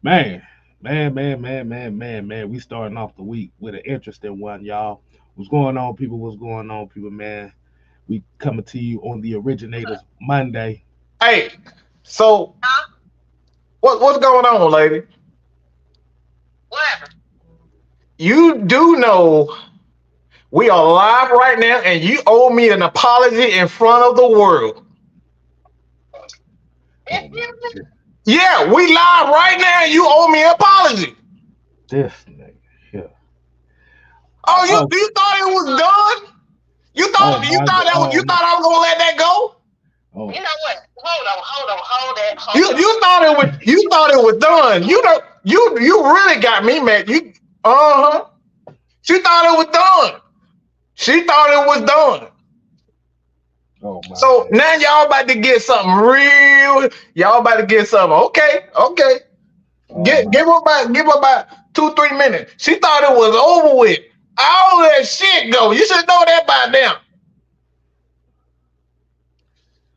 Man, man. We starting off the week with an interesting one, y'all. What's going on, people? What's going on, people, man? We coming to you on the Originators Monday. Hey, so what's going on, lady? Whatever. You do know we are live right now, and you owe me an apology in front of the world. Oh man, Yeah, we live right now, and you owe me an apology. this nigga here. Oh, you Oh, you thought it was done? You oh thought you my thought god. that was, you Oh, thought I was gonna let that go? oh. You know what? Hold on. You thought it was done. You really got me mad. You uh-huh. She thought it was done. She thought it was done. Oh my So god. now y'all about to get something real. Y'all about to get something. Okay, okay. Oh Get my. give her about 2-3 minutes. She thought it was over with. All that shit go. You should know that by now.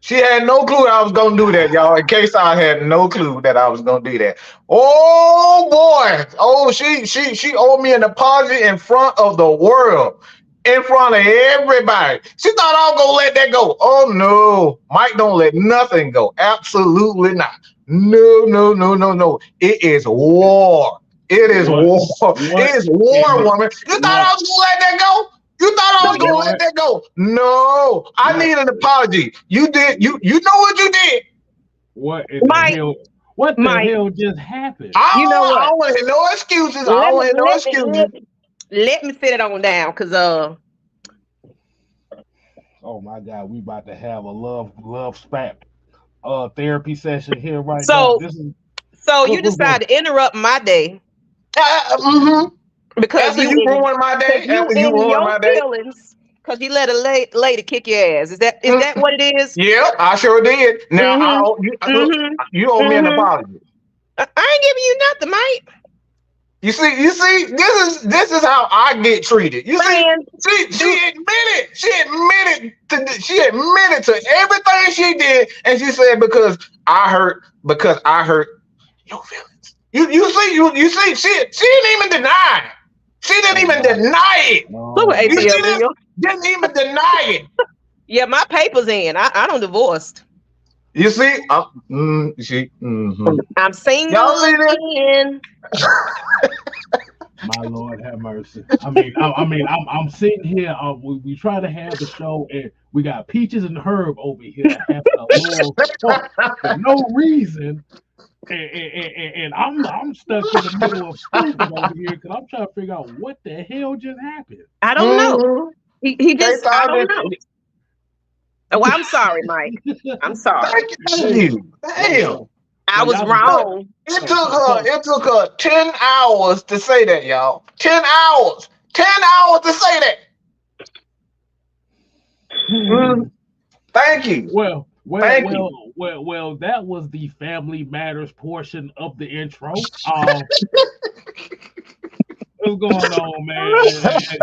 She had no clue I was gonna do that, y'all. In case I had no clue that I was gonna do that. Oh boy. Oh, she owed me an apology in front of the world. In front of everybody. She thought I was gonna let that go. Oh no. Mike don't let nothing go. Absolutely not. No, no, no, no, no. It is war. It is What? war. What It is war, in woman. You thought what? I was gonna let that go? You thought I was gonna let What? that go? No, I What? need an apology. You did. You know what you did. What in the Mike, hell? What the Mike, hell just happened? you know I what? don't want to hear no excuses. I Let don't me want to hear no let me excuses. let, let me sit it on down, cause Oh my god, we about to have a love spat therapy session here right now. so This is so you what's going decided to interrupt my day Mm-hmm. because After you you in ruined my because day. you After you in ruined your my day. feelings because you let a lady kick your ass. Is that Mm, what it is? yeah, I sure did. Now I Mm-hmm. owe you. Look, Mm-hmm. you owe me an Mm-hmm. apology. I ain't giving you nothing, Mike. You see, this is how I get treated. You see, Man, do she admitted to everything she did, and she said because I hurt your feelings. You see, she didn't even deny it. She didn't oh even my deny it. look oh what You my see ATL this? do. Didn't even deny it. Yeah, my paper's in. I don't divorced. You see, you see, I'm y'all single see this? again. my Lord have mercy. I'm sitting here. We try to have the show, and we got Peaches and Herb over here having a little talk for no reason, and I'm stuck in the middle of stupid over here because I'm trying to figure out what the hell just happened. I don't know. Mm-hmm. He just I don't know. K-Town, Oh, I'm sorry, Mike. I'm sorry. thank Damn, you. Damn. damn. I So was y'all just Look, wrong. it so took so her. so It took her 10 hours to say that, y'all. 10 hours. 10 hours to say that. Mm, thank you. well, well, Thank well, you. well. That was the family matters portion of the intro. What's going on, man?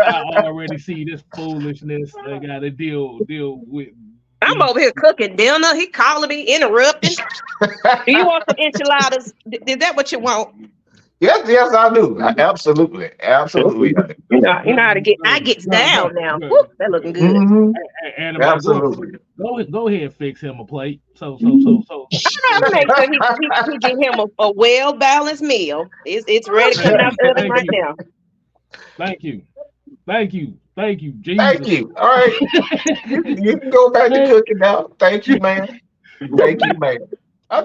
I already see this foolishness. I got to deal with I'm these. over here cooking dinner. He calling me, interrupting. Do you want some enchiladas? Is that what you want? Yes, yes, I do. Absolutely, absolutely. I do. You know how to get. I Well, gets well, down well, now. well, Woo, that looking good. Hmm. anime, Absolutely. go ahead, and fix him a plate. I'm gonna make sure he get him a well balanced meal. It's ready coming Thank out you, the oven thank right you, now. thank you, thank you, Thank Jesus. you. All right, you can go back to cooking now. Thank you, man. Thank you, man.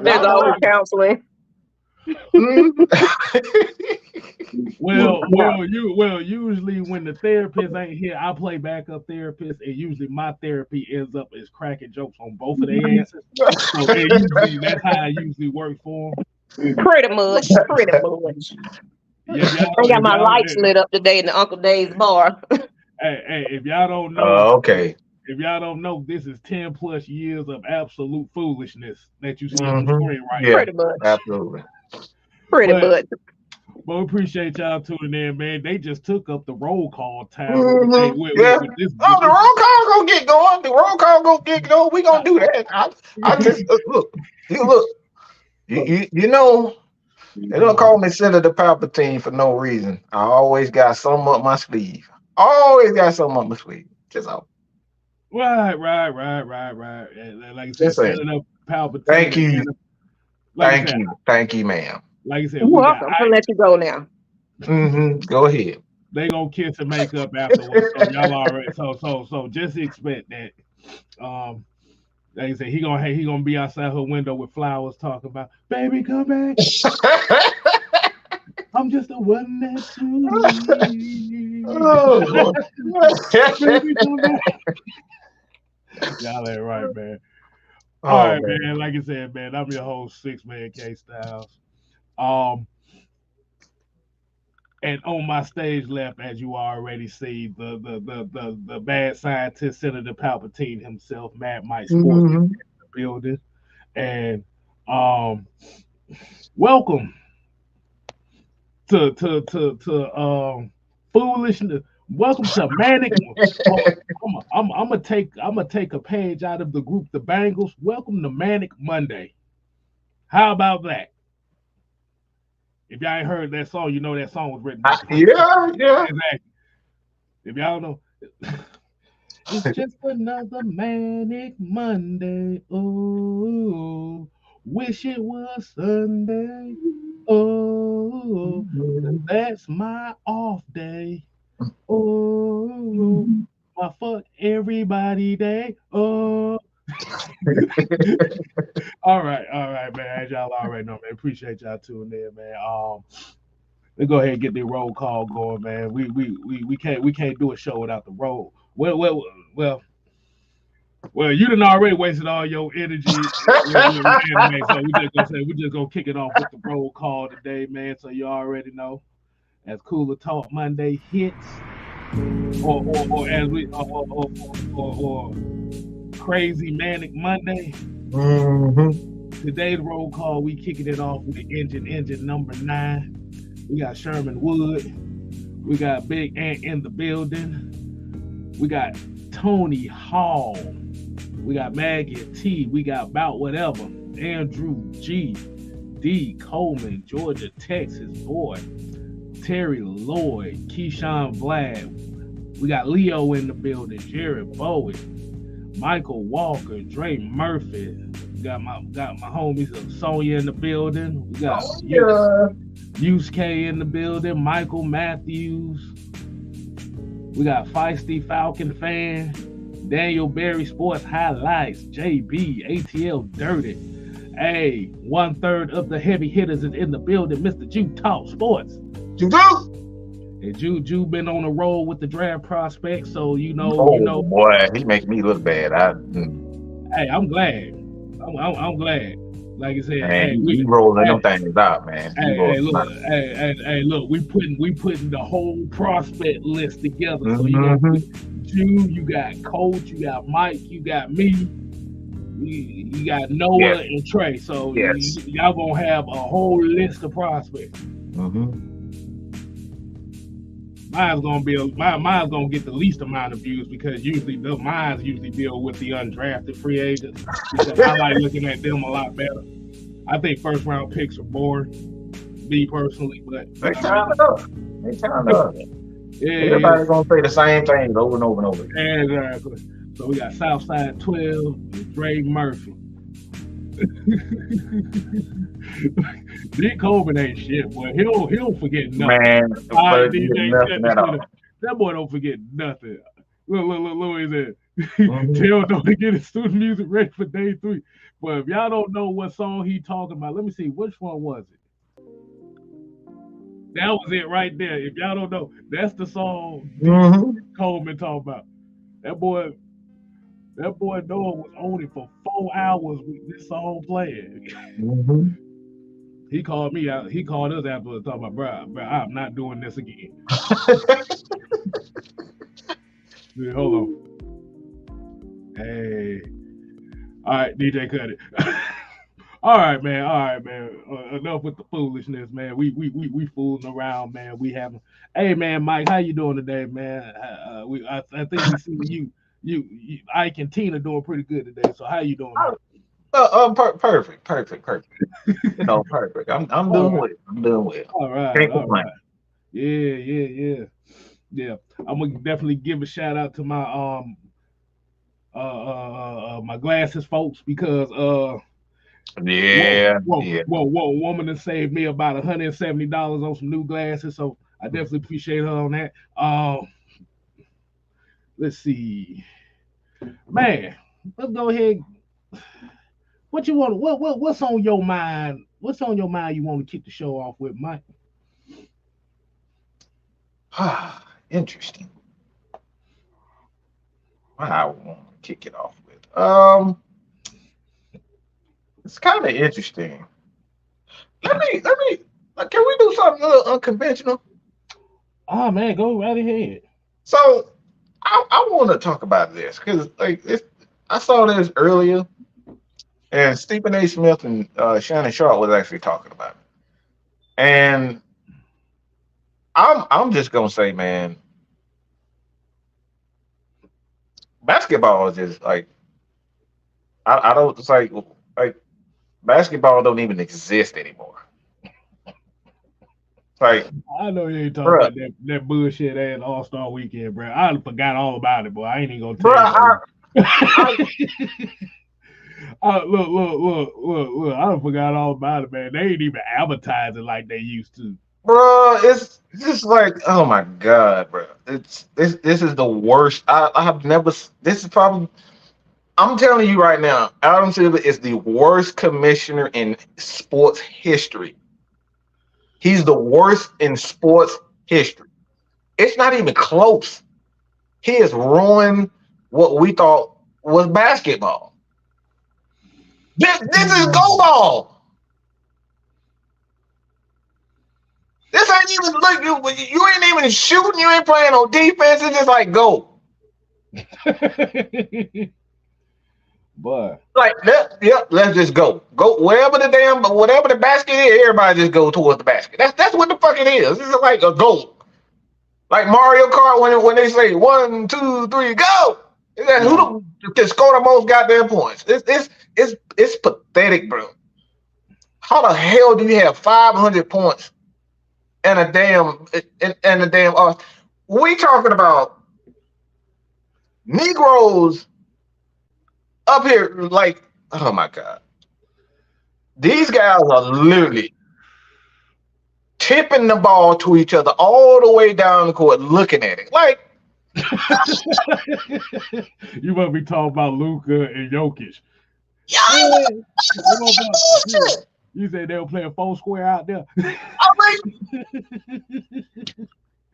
There's I always like it. counseling. Mhm. Usually when the therapist ain't here, I play backup therapist, and usually my therapy ends up as cracking jokes on both of their asses. So that's how I usually work for them. Pretty much. Pretty much. If y'all I don't, got my lights lit up today in the Uncle Dave's bar. if y'all don't know, Okay. if y'all don't know, this is 10+ years of absolute foolishness that you see on the Hmm. screen right Yeah, Pretty much. absolutely. Pretty now. much. But we appreciate y'all tuning in, man. They just took up the roll call time Hmm. Yeah. with this Oh, the roll call gonna get going. The roll call gonna get going. We gonna uh, do that. I just look. You look. You know. They don't call me Senator Palpatine for no reason. I always got something up my sleeve. Always got something up my sleeve. Just all. Right. And like I said, Just saying. Senator Palpatine. Thank you. Like Thank you, ma'am. Like I said, You're welcome. I'm gonna let you go now. Go ahead. They gonna kiss and make up afterwards. So y'all already so just expect that. Like I said, he gonna be outside her window with flowers talking about, baby, come back. I'm just the one that you need. Oh, Baby, come back. Y'all ain't right, man. All right, man. Like I said, man, I'm your host, 6-Man K Styles. And on my stage left, as you already see, the bad scientist, Senator Palpatine himself, Mad Mike Sports, in the building. And welcome to foolishness. Welcome to manic. I'm gonna take a page out of the group The Bangles. Welcome to Manic Monday. How about that? If y'all ain't heard that song, you know that song was written. Yeah. Exactly. If y'all know, it's just another Manic Monday. Oh, wish it was Sunday. Oh, that's my off day. Oh, my fuck everybody day. Oh. All right, man. As y'all already know, man. Appreciate y'all tuning in, man. Let's go ahead and get the roll call going, man. We can't do a show without the roll. Well, you done already wasted all your energy with anime, so we just gonna kick it off with the roll call today, man. So you already know, as Cooler Talk Monday hits, or as we or Crazy Manic Monday. Today's roll call, we kicking it off with engine number 9. We got Sherman Wood. We got Big Ant in the building. We got Tony Hall. We got Maggie T. We got About Whatever. Andrew G. D. Coleman, Georgia, Texas boy. Terry Lloyd. Keyshawn Vlad. We got Leo in the building. Jared Bowie. Michael Walker. Dre Murphy. We got my homies Sonya in the building. We got Yusuke in the building. Michael Matthews. We got Feisty Falcon fan. Daniel Berry Sports Highlights. JB ATL Dirty. Hey, 1/3 of the heavy hitters is in the building. Mr. Jew Talk Sports. And Jew been on a roll with the draft prospect, so you know. Boy, he makes me look bad. Hey, I'm glad. I'm glad. Like I said, man, we rolling them things out, man. Look, we putting the whole prospect list together. So you got Jew, you got Coach, you got Mike, you got me, you got Noah and Trey. So y'all gonna have a whole list of prospects. Mine's gonna get the least amount of views because mine's usually deal with the undrafted free agents because I like looking at them a lot better. I think first round picks are boring, me personally, but they time it up. Everybody's gonna say the same things over and over and over. Exactly. So we got Southside 12 and Dre Murphy. Dick Coleman ain't shit, boy. He don't forget nothing. Man, that boy don't forget nothing. Look, he said, tell him to get his student music ready for day 3. But if y'all don't know what song he talking about, let me see, which one was it? That was it right there. If y'all don't know, that's the song Coleman talking about. That boy Noah was on it for 4 hours with this song playing. He called me out. He called us afterwards talking about, bro, I'm not doing this again. Dude, hold on. Hey. All right, DJ, cut it. All right, man. Enough with the foolishness, man. We fooling around, man. We having. Hey, man, Mike, how you doing today, man? I think we see you, Ike and Tina doing pretty good today. So how you doing? Perfect. You know, perfect. I'm All doing right, well. I'm doing well. all right, Can't all complain. right. Yeah. I'm gonna definitely give a shout out to my my glasses folks because Yeah, yeah. whoa, woman that saved me about $170 on some new glasses. So I definitely appreciate her on that. Let's see, man. Let's go ahead. What you want? What's on your mind? What's on your mind? You want to kick the show off with, Mike? Interesting. What I want to kick it off with. It's kind of interesting. Let me. Can we do something a little unconventional? Oh man, go right ahead. So I want to talk about this because I saw this earlier, and Stephen A. Smith and Shannon Sharp was actually talking about it. And I'm just gonna say, man, basketball is just like I don't it's like basketball don't even exist anymore. It's like, I know you ain't talking bruh, about that bullshit ass All Star weekend, bro. I forgot all about it, boy. I ain't even gonna tell bruh, you I, no. I Look. I done forgot all about it, man. They ain't even advertising like they used to. bruh, it's just like, oh my god, bruh. It's this is the worst. I have never. This is probably. I'm telling you right now, Adam Silver is the worst commissioner in sports history. He's the worst in sports history. It's not even close. He has ruined what we thought was basketball. This is go ball. This ain't even look. You ain't even shooting. You ain't playing no defense. It's just like go. Boy. Like yep. Let's just go. Go wherever whatever the basket is. Everybody just go towards the basket. That's what the fuck it is. This is like a goal. Like Mario Kart when they say 1, 2, 3, go. Yeah. Who can score the most goddamn points? It's pathetic, bro. How the hell do you have 500 points and a damn we talking about Negroes up here like, oh my god, these guys are literally tipping the ball to each other all the way down the court, looking at it like, You must be talking about Luca and Jokic. yeah, Yeah. They gonna play, bullshit. you said they were playing four square out there. I'm like,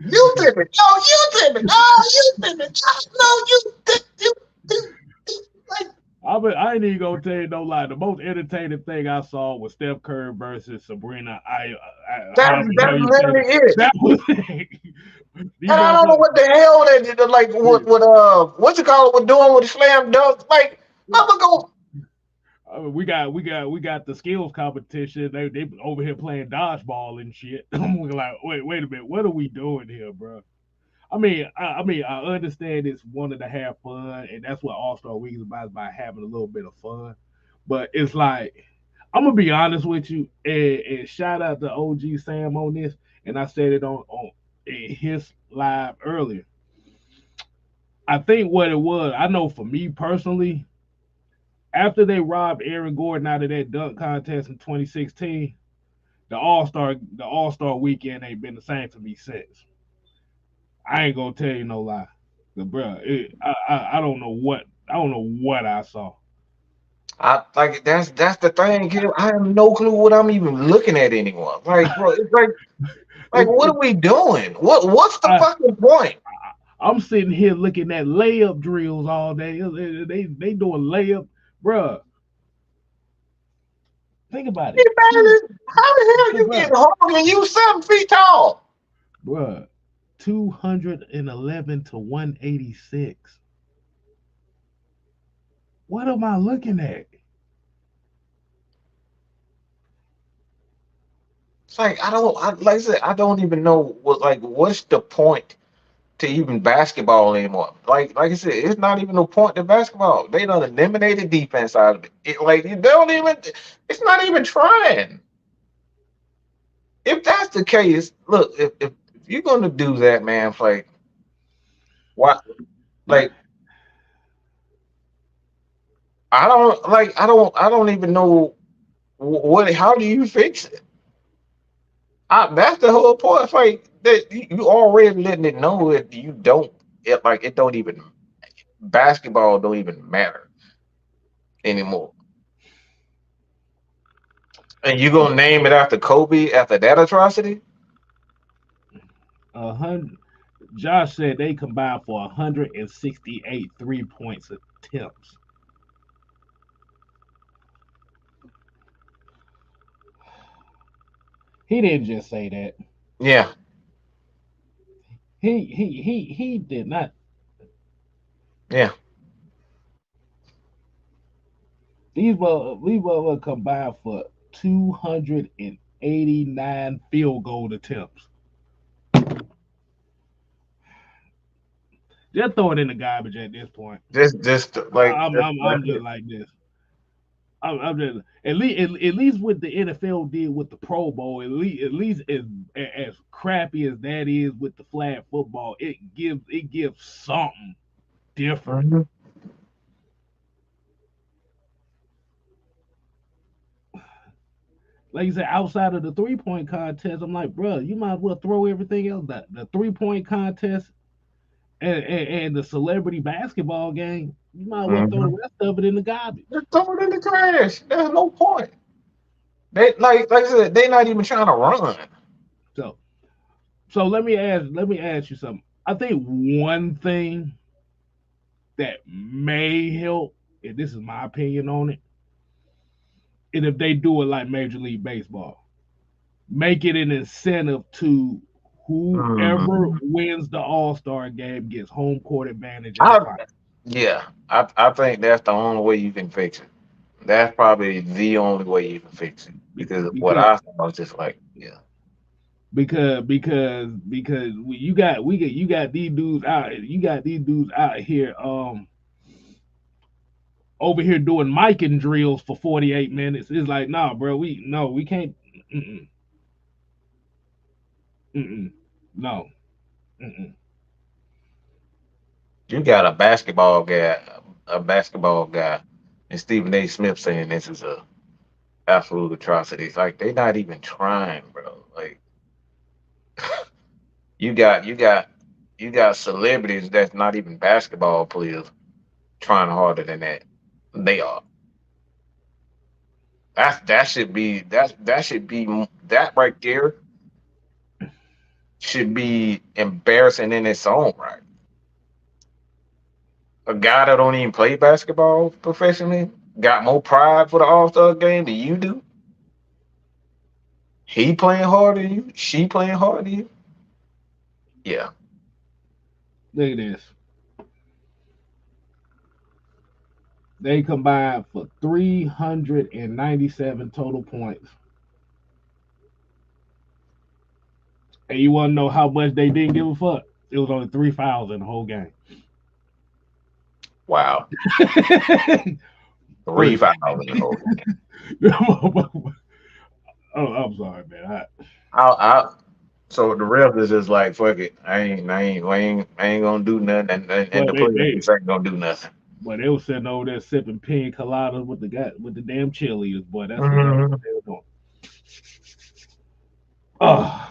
you tip it, no, you tip it, oh, you tip it, no, you like, I ain't even gonna tell you no lie. The most entertaining thing I saw was Steph Curry versus Sabrina. However the that's hell you say literally that. it. That was it. These And I don't know motherfuckers. what the hell they did, like what you call it, was doing with the slam dunk. Like, I'm gonna go. We got the skills competition. They over here playing dodgeball and shit. I'm like, wait a minute, what are we doing here, bro? I understand it's wanting to have fun, and that's what All Star Week is about having a little bit of fun. But it's like I'm gonna be honest with you, and shout out to OG Sam on this, and I said it on in his live earlier. I think what it was, I know for me personally, after they robbed Aaron Gordon out of that dunk contest in 2016, the All Star weekend ain't been the same for me since. I ain't gonna tell you no lie, but bro, I don't know what I saw. I like that's the thing, kid. I have no clue what I'm even looking at anymore. Like, bro, it's like It's, what it's are we doing? What's the I, fucking point? I'm sitting here looking at layup drills all day. They doing layup, bro. Think about Hey, it, two, how the hell you bro, getting home and you 7 feet tall? bro, 211 to 186. What am I looking at? It's like like I said, I don't even know what's the point to even basketball anymore. Like I said, it's not even no point to basketball. They done eliminated defense out of it. Like they don't even. It's not even trying. If that's the case, look, if you're gonna do that, man, like what? Like I don't even know what. How do you fix it? That's the whole point. It's like that you already letting it know that you don't. It don't even basketball don't even matter anymore. And you gonna name it after Kobe after that atrocity? 100. Josh said they combined for 168 3 points attempts. He didn't just say that. Yeah. He did not. Yeah. These were combined for 289 field goal attempts. Just throw it in the garbage at this point. Just like I'm just like this. I'm just at least what the NFL did with the Pro Bowl. At least as crappy as that is with the flag football, it gives something different. Mhm. Like you said, outside of the 3 point contest, I'm like, bro, you might as well throw everything else. The 3 point contest and the celebrity basketball game, you might as well throw Mhm. the rest of it in the garbage. Just throw it in the trash. There's no point. They like I said, they not even trying to run. So so let me ask you something. I think one thing that may help, and this is my opinion on it, is if they do it like Major League Baseball. Make it an incentive to whoever Mhm. wins the All-Star game gets home court advantage in the I final. Yeah, I think that's the only way you can fix it. That's probably the only way you can fix it because what Because I saw was just like, yeah, because you got these dudes out here over here doing micing drills for 48 minutes. It's like, nah, bro, we can't. Mm-mm, mm-mm, no. Mm-mm. you got a basketball guy, and Stephen A. Smith saying this is a absolute atrocity. It's like they not even trying, bro. Like you got you got you got celebrities that's not even basketball players trying harder than that. They are. That right there should be embarrassing in its own right. A guy that don't even play basketball professionally got more pride for the All Star game than you do. He playing harder than you. She playing harder than you. Yeah, Look at this. They combined for 397 total points. And you want to know how much they didn't give a fuck? It was only 3 fouls in the whole game. wow, 3 3 fouls in the whole game. oh, I'm sorry, man. I so the ref is just like fuck it. I ain't gonna do nothing, and But the they, players they just ain't gonna do nothing. but they were sitting over there sipping pina coladas with the damn cheerleaders, boy. That's what Mhm. they were doing. Oh.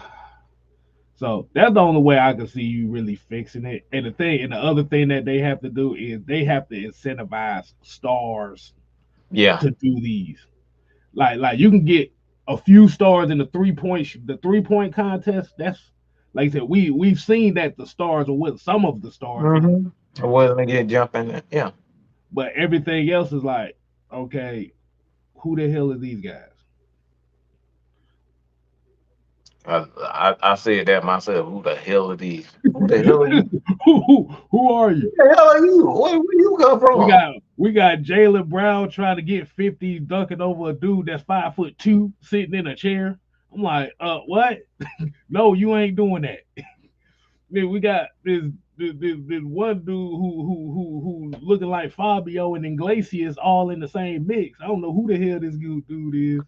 So that's the only way I can see you really fixing it. And the other thing that they have to do is they have to incentivize stars Yeah, to do these. Like you can get a few stars in the 3 point contest. That's like I said, we've seen that the stars are with some of the stars do, mm-hmm. I wasn't get jumping. Yeah, but everything else is like, okay, who the hell are these guys? I said that myself. Who the hell are these? Who the hell are you? who are Who you? the hell are you? Where you come We from? got we got Jalen Brown trying to get 50 dunking over a dude that's 5'2" sitting in a chair. I'm like, what? No, you ain't doing that. then we got this one dude who looking like Fabio and Iglesias all in the same mix. I don't know who the hell this dude is.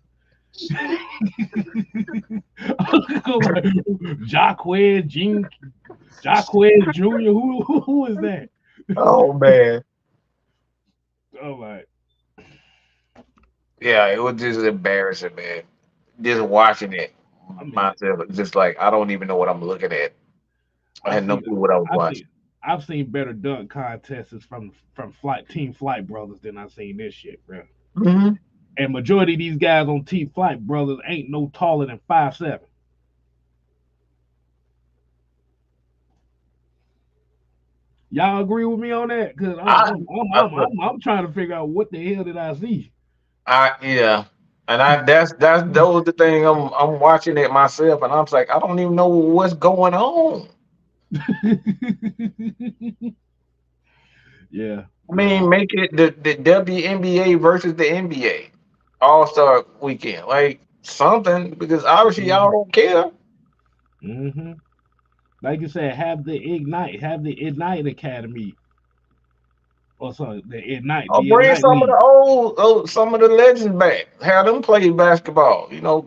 Jacquez Jr. Who is that? Oh man. Oh my. Yeah, it was just embarrassing, man. Just watching it myself, it's just like I don't even know what I'm looking at. I had no clue what I was watching. I've seen better dunk contests from Team Flight Brothers than I've seen this shit, bro. Mm-hmm. And majority of these guys on Team Flight Brothers ain't no taller than 5'7". Y'all agree with me on that? Because I'm trying to figure out what the hell did I see. Yeah. And that's those the thing I'm watching it myself and I'm like, I don't even know what's going on. Yeah. I mean, make it the WNBA versus the NBA All-Star weekend. Like something, because obviously y'all don't care. Mm-hmm. Like you said, have the Ignite Academy. Or sorry, the Ignite. I'll The bring Ignite some of League. the some of the legends back. Have them play basketball. You know,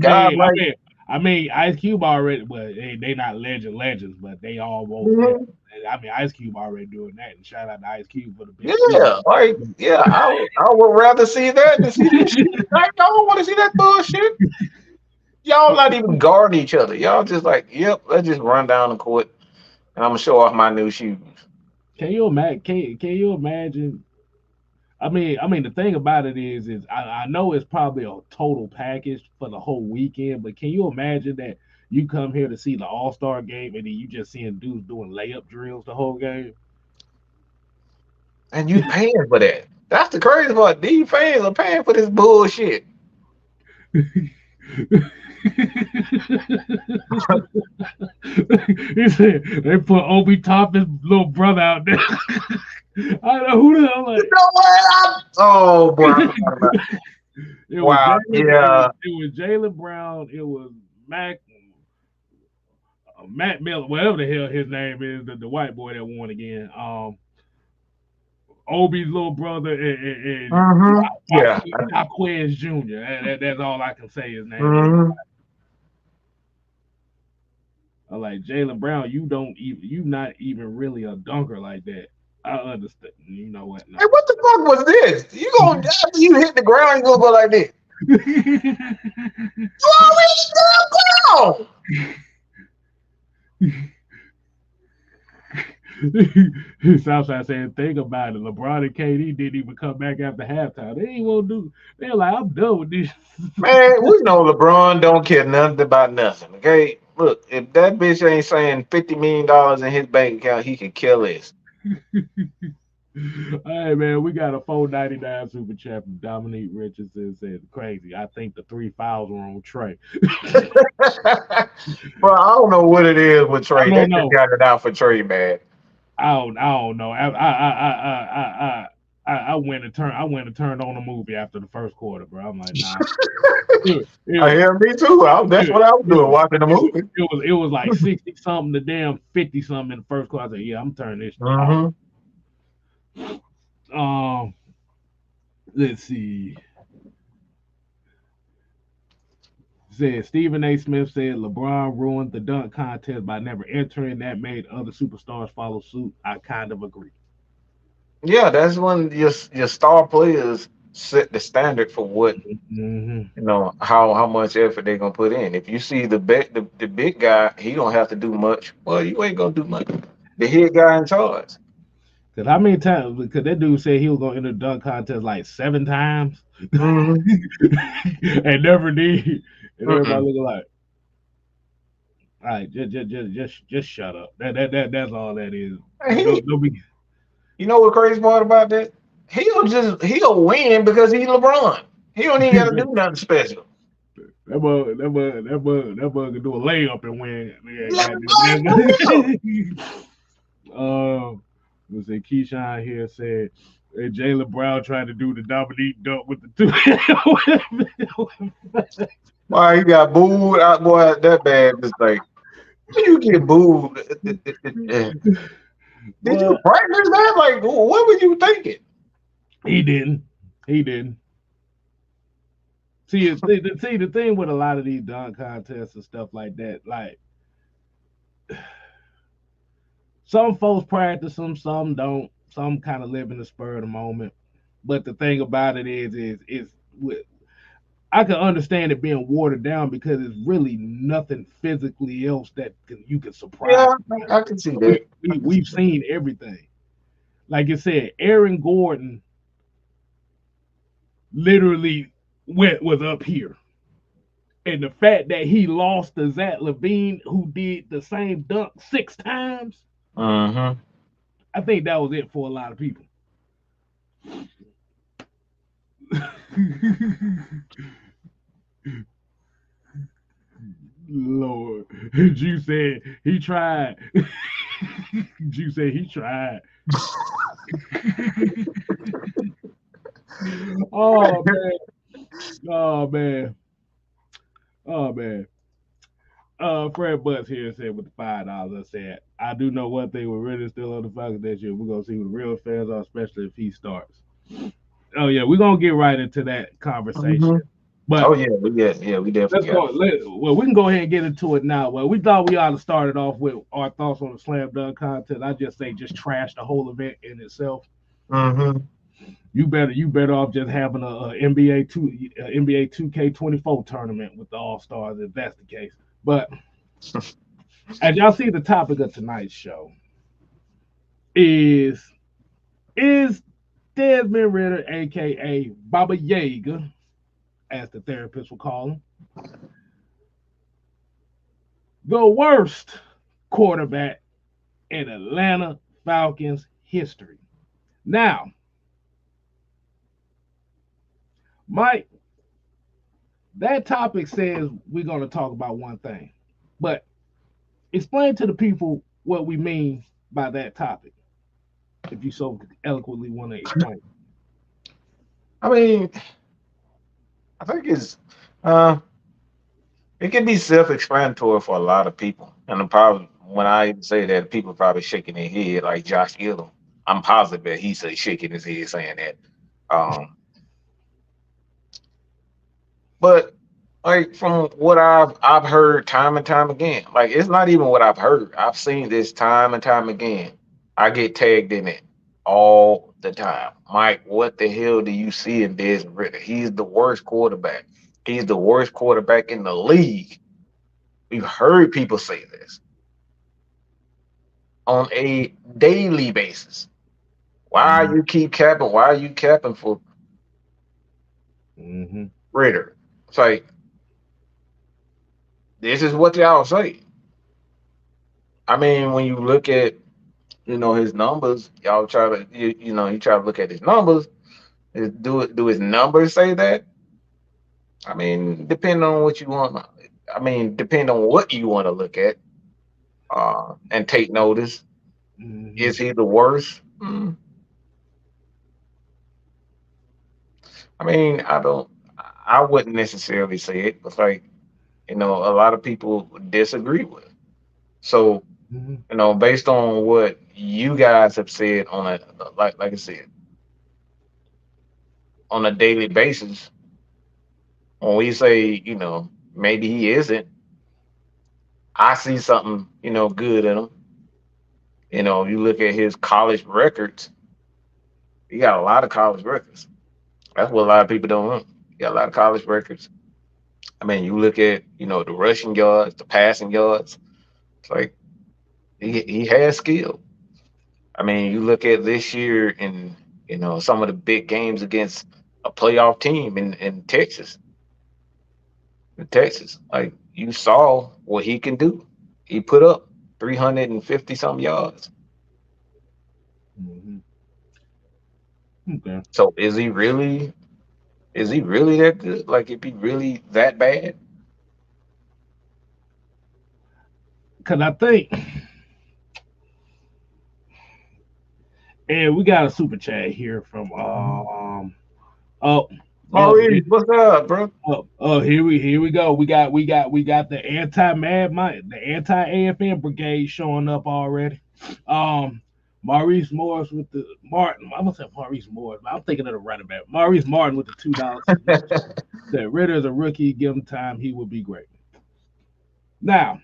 guys like. I mean, Ice Cube already. Well, they not legends, but they almost. Mhm. I mean, Ice Cube already doing that, and shout out to Ice Cube for the big. Yeah, like I would rather see that than see this shit. I don't want to see that bullshit. Y'all not even guarding each other. Y'all just like, yep, let's just run down the court and I'm gonna show off my new shoes. Can you imagine? Can you imagine? I mean, the thing about it is I know it's probably a total package for the whole weekend, but can you imagine that you come here to see the All-Star game and then you just seeing dudes doing layup drills the whole game? And you paying for that. That's the crazy part. These fans are paying for this bullshit. He said they put Obi Toppin's little brother out there. I know who the hell. Like, You know what? Oh boy. Wow. Yeah. It was Jaylen Brown. It was Matt Miller, whatever the hell his name is, the white boy that won again. Obi's little brother and Yeah. Jacquez Jr. That's all I can say his name. Mm-hmm. I'm like, Jaylen Brown, you not even really a dunker like that. I understand. You know what? No. Hey, what the fuck was this? You gonna after you hit the ground, you gonna go like this? You already Southside saying, think about it. LeBron and KD didn't even come back after halftime. They ain't want to do. They're like, I'm done with this. Man, we know LeBron don't care nothing about nothing. Okay, look, if that bitch ain't saying $50 million in his bank account, he can kill this. All right, man, we got a $4.99 super chat from Dominique Richardson. Said crazy. I think the 3 fouls were on Trey. Bro, I don't know what it is with Trey. They just got it out for Trey, man. I don't know. I went and turned on a movie after the first quarter, bro. I'm like, nah. I hear me too. That's what I was doing, watching the movie. It was like 60 something to damn 50 something in the first quarter. I said, yeah, I'm turning this shit off. Let's see. Said Stephen A. Smith said LeBron ruined the dunk contest by never entering. That made other superstars follow suit. I kind of agree. Yeah, that's when your star players set the standard for what how much effort they're gonna put in. If you see the big guy, he don't have to do much. Well, you ain't gonna do much. The head guy in charge. Because how many times? Because that dude said he was gonna enter the dunk contest like 7 times, and never did. And everybody looking like, all right, just shut up. That's all that is. You know what crazy part about that? He'll win because he's LeBron. He don't even got to do nothing special. That bug can do a layup and win. Was it Keyshawn here said Jaylen Brown trying to do the Dominique dunk with the 2. Why he got booed out, boy? That bad mistake. You get booed. Did you Well, practice that? Like, what were you thinking? he didn't. He didn't. See, the thing with a lot of these dunk contests and stuff like that, like some folks practice them, some don't. Some kind of live in the spur of the moment. But the thing about it is I can understand it being watered down because it's really nothing physically else that you can surprise. Yeah, I can see that. We've seen everything. Like I said, Aaron Gordon literally was up here. And the fact that he lost to Zach LaVine, who did the same dunk 6 times, Mm-hmm. I think that was it for a lot of people. Lord, Jew said he tried. Jew said he tried. Oh man, oh man, oh man. Fred Butts here said with the $5, I said, I do know one thing, we're really still on the Falcons this year. We're gonna see who the real fans are, especially if he starts. Oh yeah, we're gonna get right into that conversation. Mm-hmm. But Oh yeah, we let's definitely go. got. Well, we can go ahead and get into it now. Well, we thought we ought to start it off with our thoughts on the slam dunk contest. I just say just trash the whole event in itself. Mm-hmm. You better off just having a NBA 2K24 tournament with the All Stars if that's the case. But as y'all see, the topic of tonight's show is Desmond Ridder, aka Baba Yaga, as the therapist will call him, the worst quarterback in Atlanta Falcons history. Now, Mike, that topic says we're going to talk about one thing, but explain to the people what we mean by that topic, if you so eloquently want to explain. I mean, I think uh it can be self-explanatory for a lot of people. And the problem when I say that, people probably shaking their head like Josh Gillum. I'm positive that he's shaking his head saying that. Um, but like from what I've heard time and time again, like it's not even what I've heard. I've seen this time and time again. I get tagged in it all the time. Mike, what the hell do you see in Desmond Ridder? He's the worst quarterback. He's the worst quarterback in the league. We've heard people say this on a daily basis. Why you keep capping? Why are you capping for Mm-hmm. Ritter? It's like this is what y'all say. I mean, when you look at his numbers, y'all try to you try to look at his numbers. Do his numbers say that? I mean, depending on what you want. I mean, depending on what you want to look at and take notice. Mm-hmm. Is he the worst? I mean, I wouldn't necessarily say it, but like, a lot of people disagree with it. So, Mm-hmm. based on what you guys have said on a, like I said, on a daily basis, when we say, maybe he isn't, I see something, good in him. You look at his college records, he got a lot of college records. That's what a lot of people don't know. He got a lot of college records. I mean, you look at, the rushing yards, the passing yards. It's like he has skill. I mean, you look at this year in, some of the big games against a playoff team in Texas. In Texas, like you saw what he can do. He put up 350 some yards. Mm-hmm. Okay. So is he really that good? Like if he really that bad? Because I think, and we got a super chat here from oh Maurice, what's up, bro? Here we go. We got the anti-Mad Mike, the anti-AFN brigade showing up already. Maurice Morris with the Martin. I'm gonna say Maurice Morris, but I'm thinking of the running back. Maurice Martin with the $2. Said Ridder is a rookie. Give him time. He will be great. Now,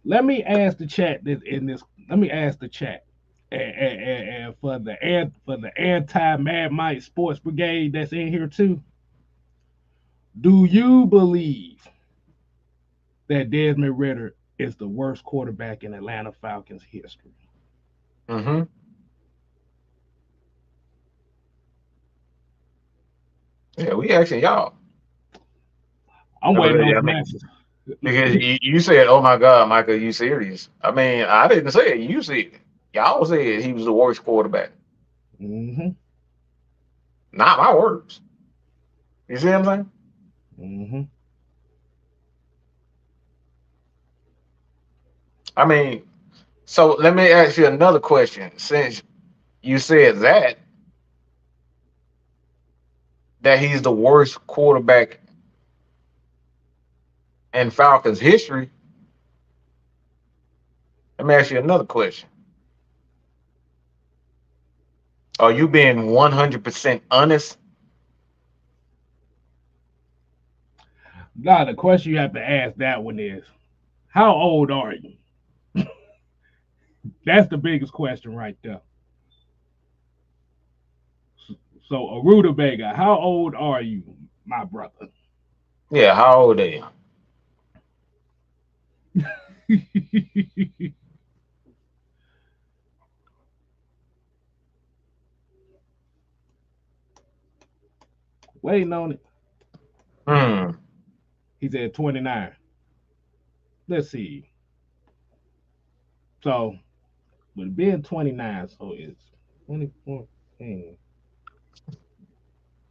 let me ask the chat Let me ask the chat. And for the anti-Mad Mike Sports Brigade that's in here too. Do you believe that Desmond Ridder is the worst quarterback in Atlanta Falcons history? Mm-hmm. Yeah, we asking y'all. I'm waiting on some answers. Because you said, "Oh my God, Michael, you serious?" I mean, I didn't say it. You said it. Y'all said he was the worst quarterback. Mm-hmm. Not my words. You see what I'm saying? Mm-hmm. I mean, so let me ask you another question. Since you said that he's the worst quarterback in Falcons history, let me ask you another question. Are you being 100% honest? Now, the question you have to ask that one is, how old are you? That's the biggest question right there. So, Aruda Vega, how old are you, my brother? Yeah, how old are you? Waiting on it. Hmm. He's at 29. Let's see. So, with being 29, so it's 2014. Let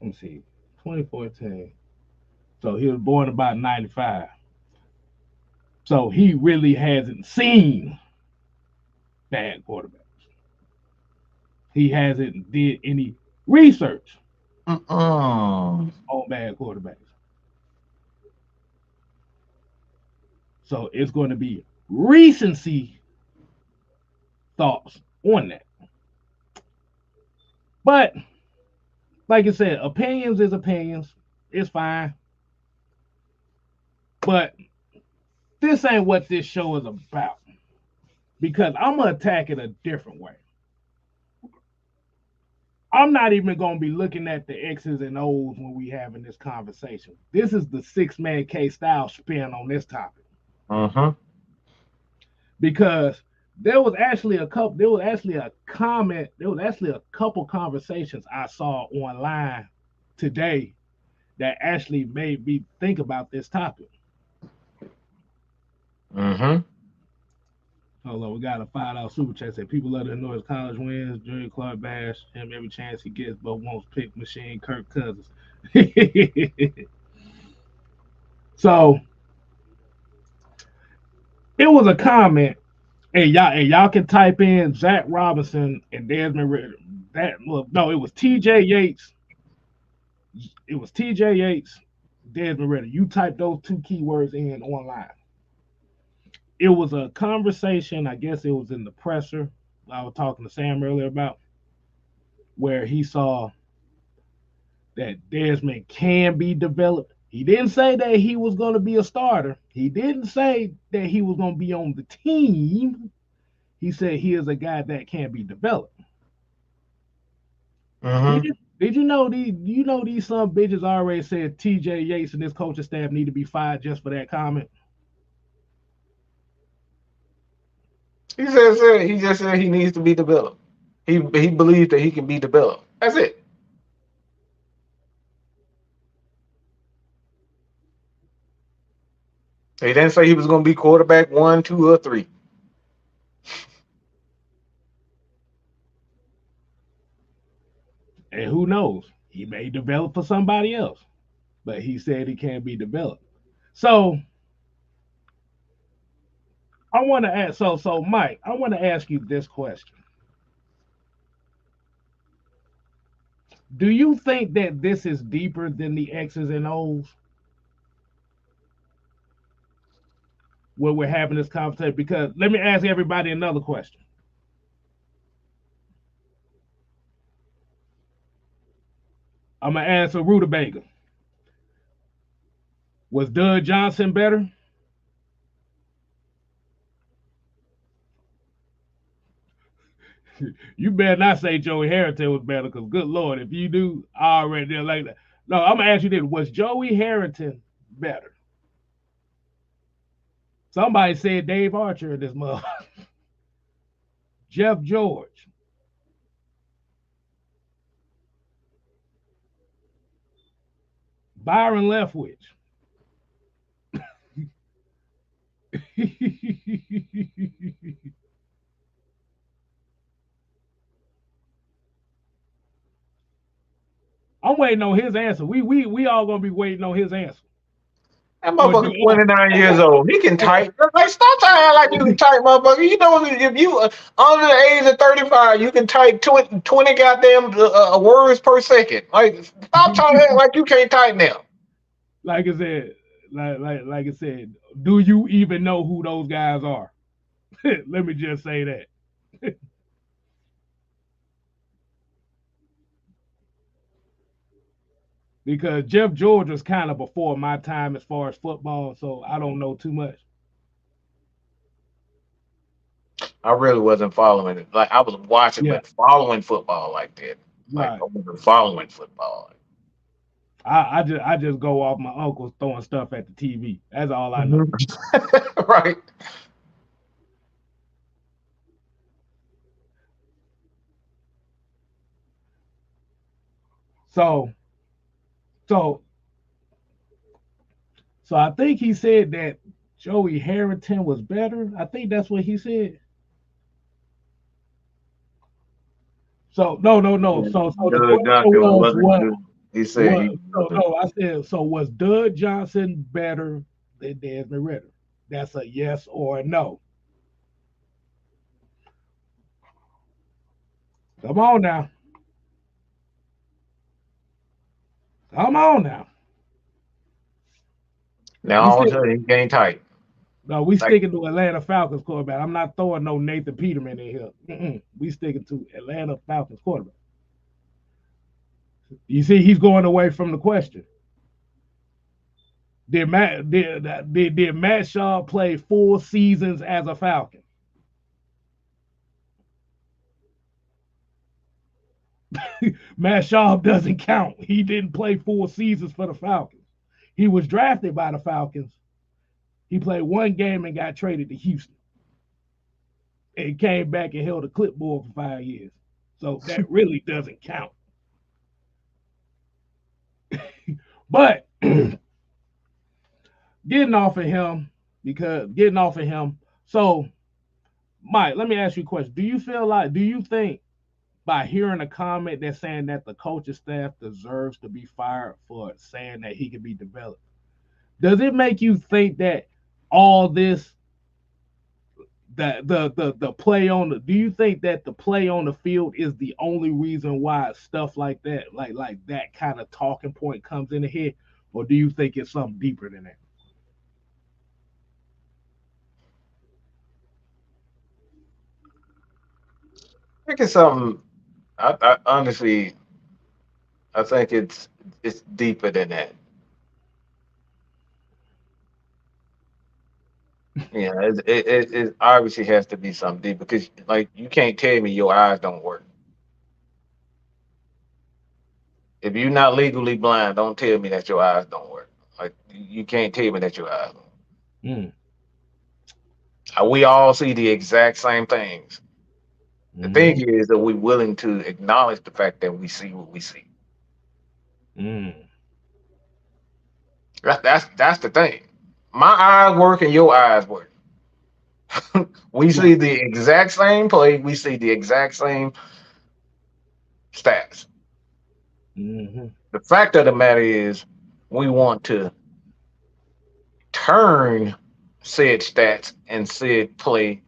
me see. 2014. So he was born about 95. So he really hasn't seen bad quarterbacks. He hasn't did any research Mm-mm. on bad quarterbacks. So it's going to be recency thoughts on that. But like I said, opinions is opinions. It's fine. But this ain't what this show is about. Because I'm going to attack it a different way. I'm not even going to be looking at the X's and O's when we having this conversation. This is the six-man case style spin on this topic. Mm-hmm. Because there was actually a couple conversations I saw online today that actually made me think about this topic. Mm-hmm. Hold on, we got a $5 super chat. Said people love to know his college wins. Junior Clark bash him every chance he gets, but won't pick machine Kirk Cousins. So it was a comment, and y'all can type in Zach Robinson and Desmond Ridder. It was TJ Yates. It was TJ Yates, Desmond Ridder. You type those two keywords in online. It was a conversation. I guess it was in the presser. I was talking to Sam earlier about where he saw that Desmond can be developed. He didn't say that he was going to be a starter. He didn't say that he was going to be on the team. He said he is a guy that can be developed. Mm-hmm. Did you know these some bitches already said TJ Yates and his coaching staff need to be fired just for that comment? He just said he needs to be developed. He believes that he can be developed. That's it. He didn't say he was going to be quarterback 1, 2, or 3. And who knows? He may develop for somebody else. But he said he can be developed. So I want to ask so Mike, I want to ask you this question. Do you think that this is deeper than the X's and O's when we're having this conversation? Because let me ask everybody another question. I'm gonna answer Rutabaga. Was Doug Johnson better? You better not say Joey Harrington was better, because good lord, if you do, I already did like that. No, I'm gonna ask you this: was Joey Harrington better? Somebody said Dave Archer in this month. Jeff George, Byron Leftwich. I'm waiting on his answer. We all gonna be waiting on his answer. That Or do motherfucker 29 years old. He can type. Like, stop trying like you can type, motherfucker. You know, if you under the age of 35, you can type 20 goddamn words per second. Like, stop trying to act like you can't type now. like I said, like I said, do you even know who those guys are? Let me just say that. Because Jeff George was kind of before my time as far as football, so I don't know too much. I really wasn't following it. Like, I was watching, Yeah, but following football like that. Like, right. I wasn't following football. I just go off my uncles throwing stuff at the TV. That's all I know. Right. So so so I think he said that Joey Harrington was better. I think that's what he said. So no. Yeah, So the Doug question Johnson was wasn't what good. He said he what so wasn't. no, I said so was Doug Johnson better than Desmond Ridder? That's a yes or a no. Come on now. Come on now. Now We all of a stick sudden he can't type. no, we Like, sticking to Atlanta Falcons quarterback. I'm not throwing no Nathan Peterman in here. We sticking to Atlanta Falcons quarterback. You see, he's going away from the question. Did Matt Shaw play 4 seasons as a Falcon? Matt Shaw doesn't count. He didn't play 4 seasons for the Falcons. He was drafted by the Falcons. He played one game and got traded to Houston. And came back and held a clipboard for 5 years. So that really doesn't count. But getting off of him, because getting off of him. So, Mike, let me ask you a question. Do you think by hearing a comment that's saying that the coaching staff deserves to be fired for saying that he can be developed, does it make you think that all this the play on the do you think that the play on the field is the only reason why stuff like that like that kind of talking point comes in the head, or do you think it's something deeper than that? I think it's something. I honestly, I think it's deeper than that. Yeah, it obviously has to be something deep because like you can't tell me your eyes don't work. If you're not legally blind, don't tell me that your eyes don't work. Like you can't tell me that your eyes don't. Mm. We all see the exact same things. The thing Mm-hmm. is that we're willing to acknowledge the fact that we see what we see. Mm. That's the thing. My eyes work and your eyes work. We see Right. the exact same play. We see the exact same stats. Mm-hmm. The fact of the matter is, we want to turn said stats and said play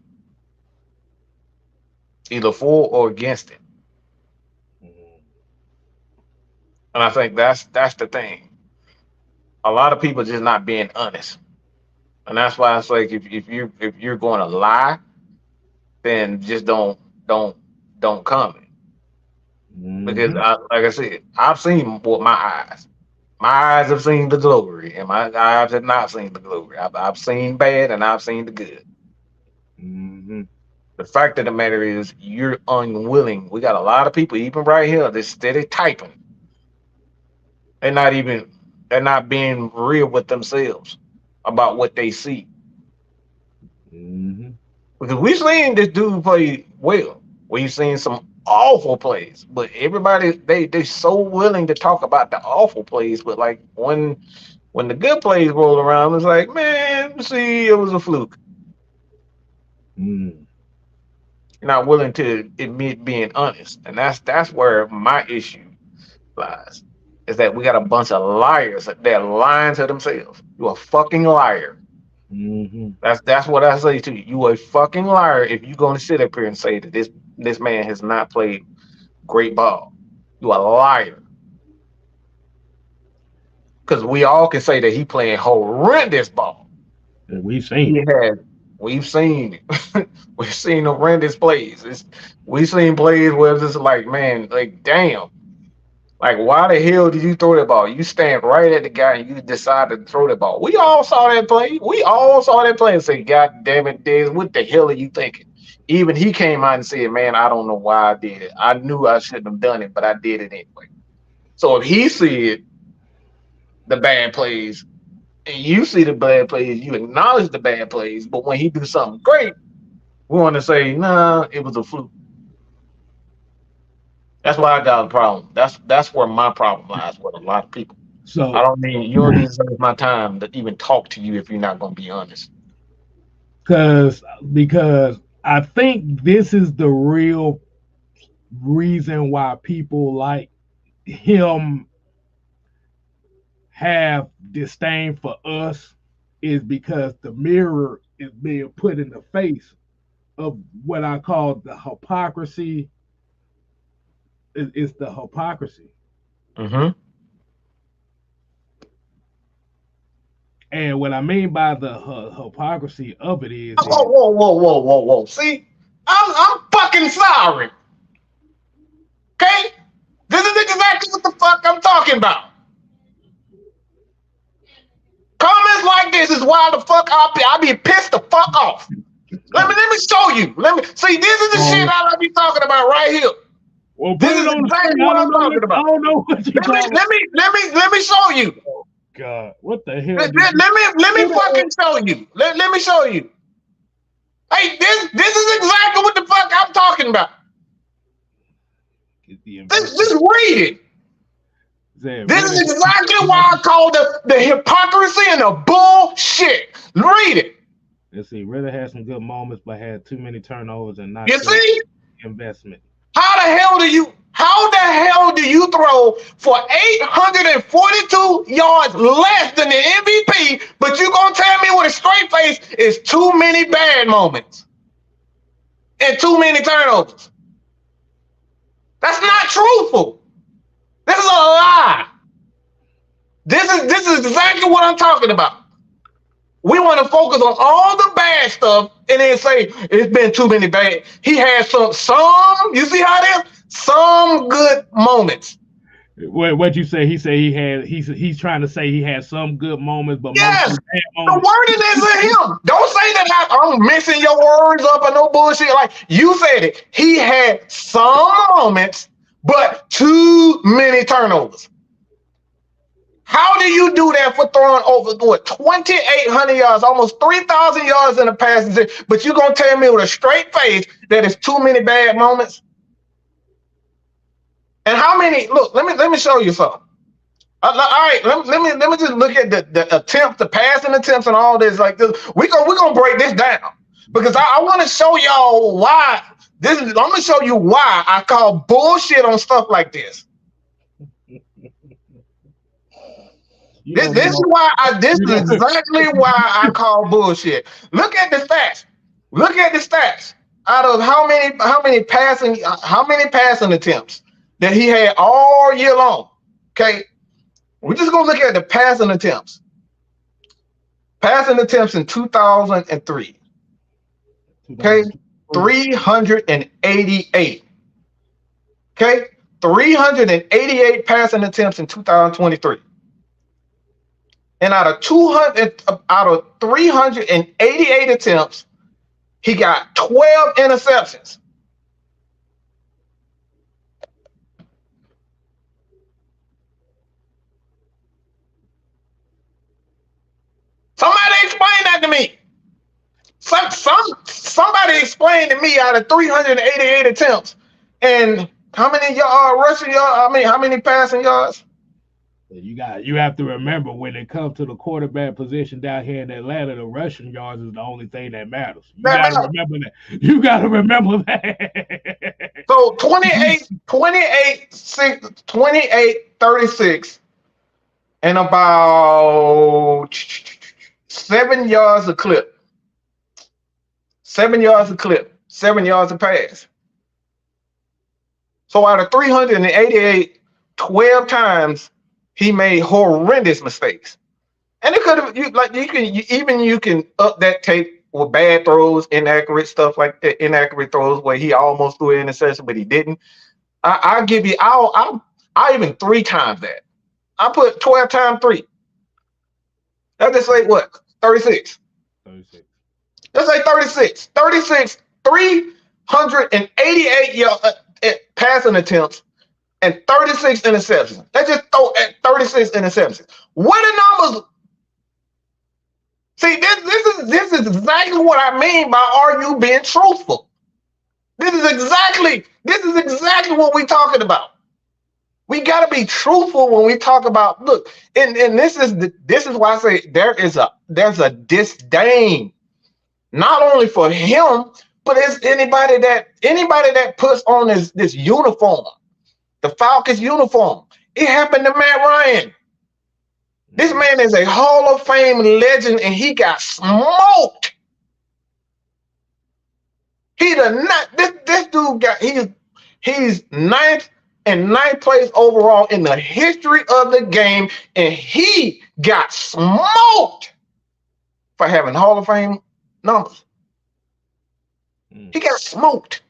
either for or against it. Mm-hmm. And I think that's the thing. A lot of people just not being honest. And that's why it's like if you're going to lie, then just don't comment. Because like I said, I've seen with my eyes. My eyes have seen the glory, and my eyes have not seen the glory. I've seen bad, and I've seen the good. The fact of the matter is, you're unwilling. We got a lot of people, even right here, that's steady typing. They're not being real with themselves about what they see. Because we've seen this dude play well. We've seen some awful plays, but everybody they so willing to talk about the awful plays, but like when the good plays roll around, it's like, man, see, it was a fluke. You're not willing to admit being honest, and that's where my issue lies. Is that we got a bunch of liars that they're lying to themselves. You're a fucking liar. That's what I say to you. You a fucking liar if you're gonna sit up here and say that this man has not played great ball. You a liar. Because we all can say that he playing horrendous ball. And we've seen we've seen we've seen horrendous plays. We've seen plays where it's just like, man, like damn. Like, why the hell did you throw that ball? You stand right at the guy and you decide to throw the ball. We all saw that play. We all saw that play and say, God damn it, Des, what the hell are you thinking? Even he came out and said, man, I don't know why I did it. I knew I shouldn't have done it, but I did it anyway. So if he said the bad plays and you see the bad plays, you acknowledge the bad plays, but when he do something great, we want to say, nah, it was a fluke. That's why I got a problem. That's where my problem lies with a lot of people. So I don't mean you don't deserve my time to even talk to you if you're not going to be honest. Because I think this is the real reason why people like him have disdain for us is because the mirror is being put in the face of what I call the hypocrisy. It's the hypocrisy. And what I mean by the hypocrisy of it is... Whoa. See, I'm fucking sorry. Okay? This is exactly what the fuck I'm talking about. Comments like this is why the fuck I'll be pissed the fuck off. Let me show you. See, this is the shit I'll be talking about right here. Well, this is exactly what I'm talking about. I don't know what you're talking about. Let me show you. Oh God, what the hell? Let me fucking show you. Let me show you. Hey, this is exactly what the fuck I'm talking about. Just read it. This is exactly why I call the hypocrisy and the bullshit. Read it. Let's see. Ridder had some good moments, but had too many turnovers and not investment. How the hell do you throw for 842 yards less than the MVP, but you gonna tell me with a straight face is too many bad moments and too many turnovers? That's not truthful. This is a lie. This is exactly what I'm talking about. We want to focus on all the bad stuff and then say it's been too many bad. He had some. You see how it is? Some good moments. What'd you say? He said he's trying to say he had some good moments, but yes, bad moments. The wording is in him. Don't say that I'm mixing your words up or no bullshit. Like you said it. He had some moments, but too many turnovers. How do you do that for throwing over 2,800 yards, almost 3,000 yards in the passing, but you're gonna tell me with a straight face that it's too many bad moments? And how many? Look, let me show you something. All right, let me just look at the attempts, the passing attempts, and all this. Like this, we're gonna break this down because I want to show y'all why this is. I'm gonna show you why I call bullshit on stuff like this. This is exactly why I call bullshit. Look at the stats. Look at the stats. Out of how many passing attempts that he had all year long. Okay, we're just gonna look at the passing attempts. Passing attempts in 2003. Okay, 388. Okay, 388 passing attempts in 2023. And out of 388 attempts, he got 12 interceptions. Somebody explain that to me. Somebody explain to me out of 388 attempts and how many rushing yards? I mean, how many passing yards? You have to remember when it comes to the quarterback position down here in Atlanta, the rushing yards is the only thing that matters. You gotta remember that. You gotta remember that. So 28, 36, and about 7 yards a clip. 7 yards a clip. 7 yards a pass. So out of 388, 12 times he made horrendous mistakes. And it could have you can up that tape with bad throws, inaccurate stuff like that, inaccurate throws where he almost threw an interception, but he didn't. I'll give you I'll even 3 times that. I put 12 times 3. Let's just say what? 36. 36. Let's say 36. 36, 388 passing attempts and 36 interceptions. Let's just throw at 36 interceptions. What are the numbers? See, this is exactly what I mean by are you being truthful? This is exactly what we're talking about. We gotta be truthful when we talk about look, and this is why I say there's a disdain, not only for him, but it's anybody that puts on this uniform, the Falcons uniform. It happened to Matt Ryan. This man is a Hall of Fame legend, and he got smoked. He did not. This dude got he's ninth place overall in the history of the game, and he got smoked for having Hall of Fame numbers. He got smoked.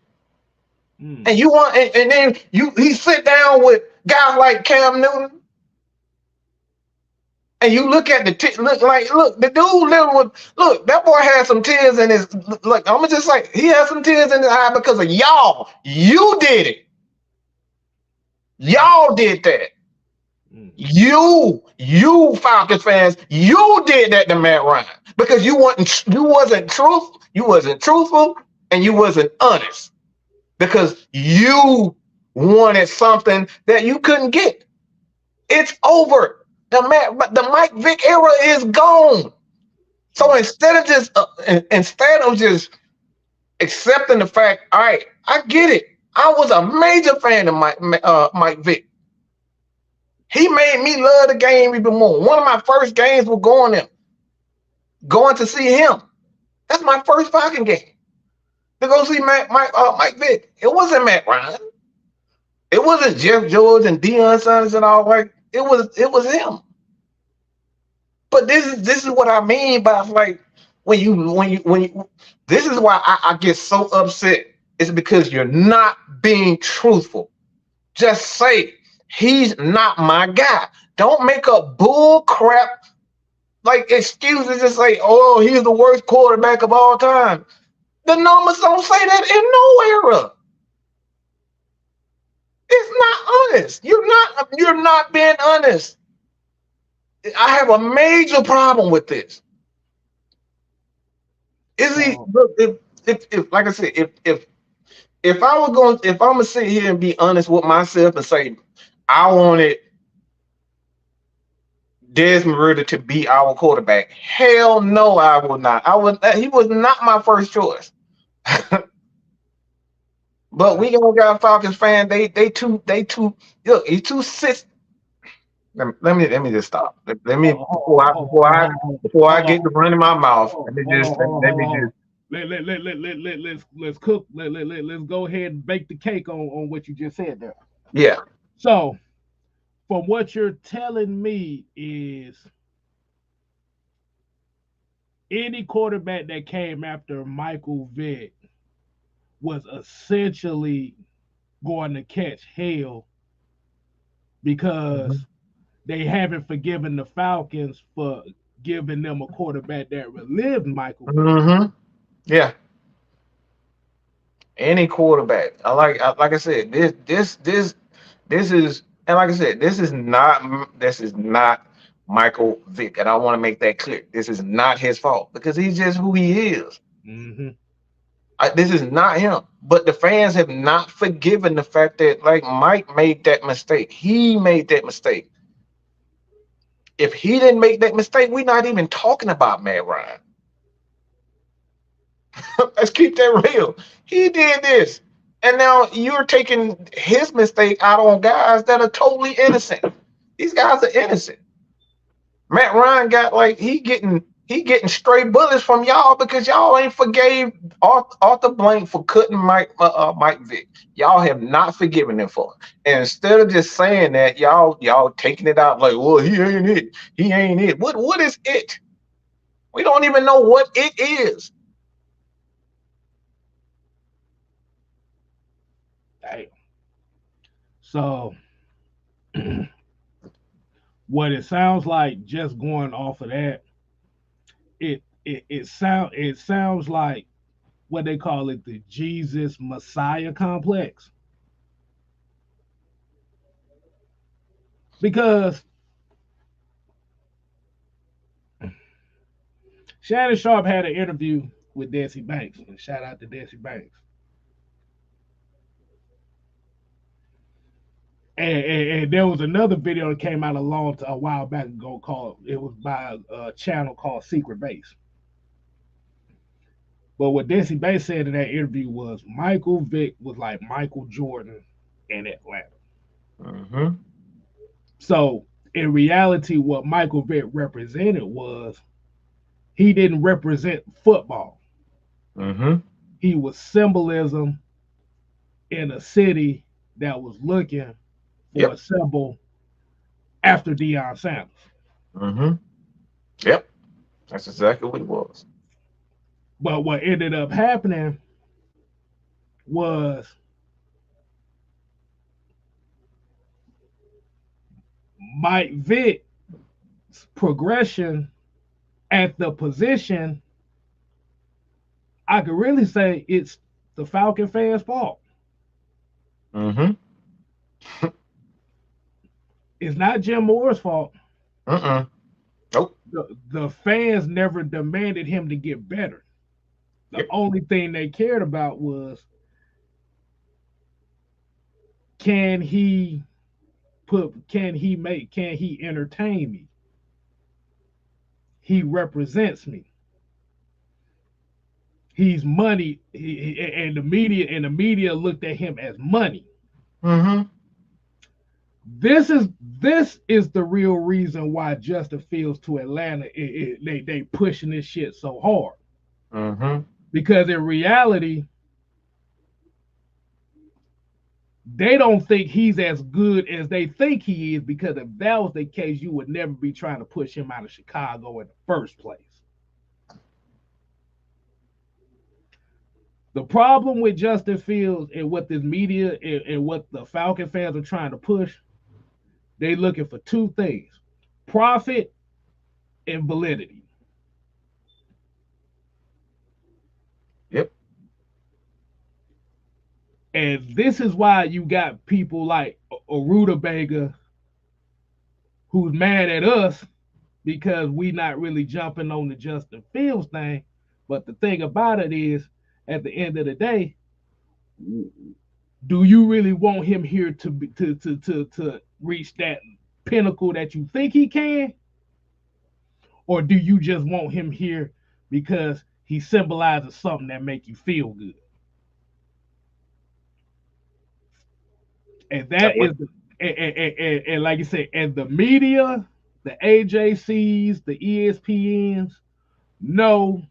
And you want and then he sit down with guys like Cam Newton. And you look at the the dude look, that boy had some tears in his look. I'm just like he had some tears in his eye because of y'all. You did it. Y'all did that. You Falcons fans, you did that to Matt Ryan because you wasn't truthful, and you wasn't honest because you wanted something that you couldn't get. It's over. The Mike Vick era is gone. So instead of just accepting the fact, all right, I get it. I was a major fan of Mike Vick. He made me love the game even more. One of my first games was going to see him. That's my first Falcon game. To go see Mike Vick. It wasn't Matt Ryan. It wasn't Jeff George and Deion Sanders and all that. It was him. But this is what I mean by like when you this is why I get so upset. It's because you're not being truthful. Just say he's not my guy. Don't make up bull crap like excuses. Just say, oh, he's the worst quarterback of all time. The numbers don't say that in no era. It's not honest. You're not being honest. I have a major problem with this. Is he look if like I said, if I'm gonna sit here and be honest with myself and say I wanted Desmond Ridder to be our quarterback, hell no, I would not. He was not my first choice. But we gonna got Falcons fan. They too look. He's too sis. Let me just stop. Let me before I get to running my mouth. Let's cook. Let's go ahead and bake the cake on what you just said there. Yeah. So from what you're telling me is any quarterback that came after Michael Vick was essentially going to catch hell because they haven't forgiven the Falcons for giving them a quarterback that relived Michael Vick. Yeah. Any quarterback. Like I said, this is, and like I said, this is not Michael Vick, and I want to make that clear. This is not his fault because he's just who he is. Mm-hmm. This is not him. But the fans have not forgiven the fact that like Mike made that mistake. He made that mistake. If he didn't make that mistake, we're not even talking about Matt Ryan. Let's keep that real. He did this. And now you're taking his mistake out on guys that are totally innocent. These guys are innocent. Matt Ryan got like he getting straight bullets from y'all because y'all ain't forgave Arthur Blank for cutting Mike Vick. Y'all have not forgiven him for it. And instead of just saying that, y'all taking it out like, well, he ain't it. He ain't it. What is it? We don't even know what it is. Damn. So what it sounds like, just going off of that, it sounds like what they call it, the Jesus Messiah complex. Because Shannon Sharp had an interview with Desi Banks, and shout out to Desi Banks. And there was another video that came out a while back ago called, it was by a channel called Secret Base. But what Desi Banks said in that interview was Michael Vick was like Michael Jordan in Atlanta. Mm-hmm. So in reality, what Michael Vick represented was he didn't represent football. Mm-hmm. He was symbolism in a city that was looking for a symbol after Deion Sanders. Mm-hmm. Yep. That's exactly what it was. But what ended up happening was Mike Vick's progression at the position, I could really say it's the Falcon fans' fault. Mm-hmm. It's not Jim Moore's fault. Nope. The fans never demanded him to get better. The only thing they cared about was can he entertain me? He represents me. He's money, and the media looked at him as money. Mm-hmm. This is the real reason why Justin Fields to Atlanta, they pushing this shit so hard. Mm-hmm. Because in reality, they don't think he's as good as they think he is, because if that was the case, you would never be trying to push him out of Chicago in the first place. The problem with Justin Fields and what this media and what the Falcon fans are trying to push, they looking for two things: profit and validity. Yep. And this is why you got people like a rutabaga who's mad at us because we not really jumping on the Justin Fields thing. But the thing about it is, at the end of the day, do you really want him here to reach that pinnacle that you think he can? Or do you just want him here because he symbolizes something that make you feel good? And that is and like you say, and the media, the AJCs, the ESPNs know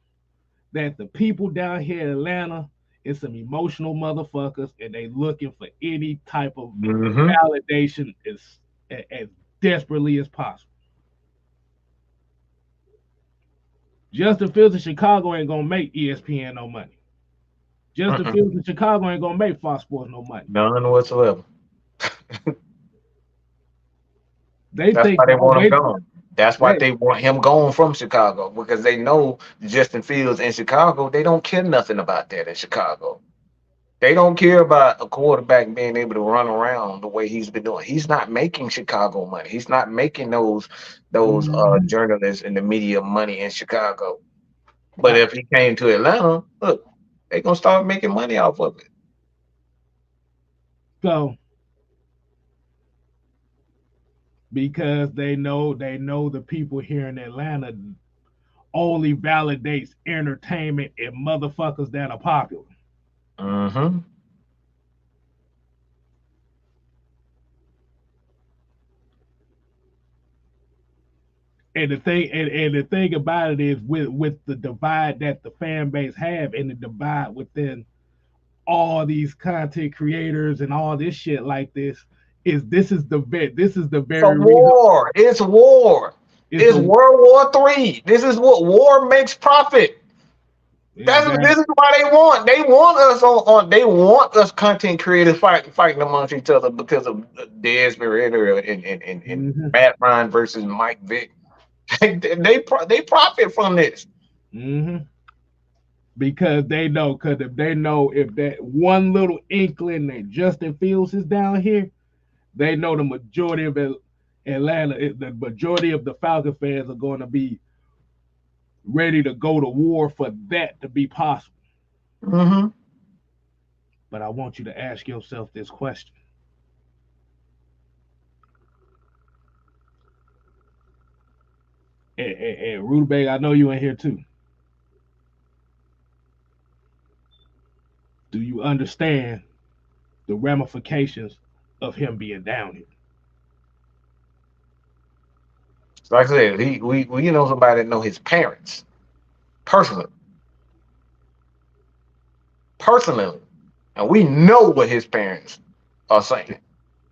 that the people down here in Atlanta is some emotional motherfuckers, and they looking for any type of validation as desperately as possible. Justin Fields in Chicago ain't gonna make ESPN no money. Justin Fields in Chicago ain't gonna make Fox Sports no money. None whatsoever. They That's think why they want him gone. That's why they want him gone from Chicago, because they know Justin Fields in Chicago, they don't care nothing about that in Chicago. They don't care about a quarterback being able to run around the way he's been doing. He's not making Chicago money. He's not making those journalists and the media money in Chicago. But if he came to Atlanta, look, they're gonna start making money off of it. So because they know the people here in Atlanta only validates entertainment and motherfuckers that are popular. Mm-hmm. And the thing about it is with the divide that the fan base have and the divide within all these content creators and all this shit like this is the It's a very reason. war. It's war. It's World War III. This is what war makes profit. This is why they want us on they want us content creators fighting amongst each other because of Desmond Ridder and Matt Ryan versus Mike Vick. they profit from this. Mm-hmm. Because if they know if that one little inkling that Justin Fields is down here, they know the majority of Atlanta, the majority of the Falcon fans are going to be ready to go to war for that to be possible. Mm-hmm. But I want you to ask yourself this question. And Rutabaga, I know you in here too. Do you understand the ramifications of him being down here? Like I said, we know somebody that know his parents personally, and we know what his parents are saying.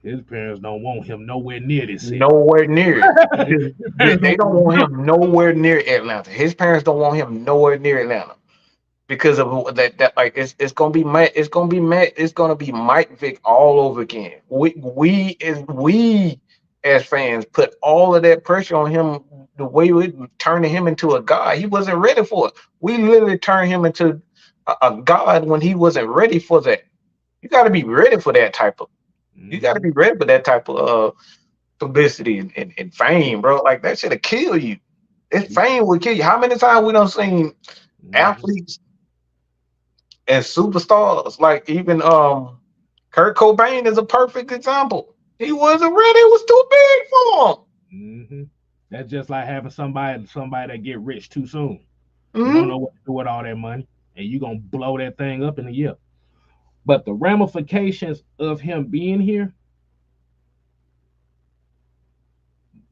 His parents don't want him nowhere near this city. Nowhere near it. They don't want him nowhere near Atlanta. His parents don't want him nowhere near Atlanta because of that like it's gonna be Mike Vick all over again. We as fans put all of that pressure on him the way we turning him into a god. He wasn't ready for it. We literally turned him into a god when he wasn't ready for that. You got to be ready for that type of. You got to be ready for that type of publicity and fame, bro. Like that should have killed you. This fame would kill you. How many times we done seen athletes and superstars, like even Kurt Cobain is a perfect example. He wasn't ready. It was too big for him. Mm-hmm. That's just like having somebody that get rich too soon. You don't know what to do with all that money, and you gonna blow that thing up in a year. But the ramifications of him being here,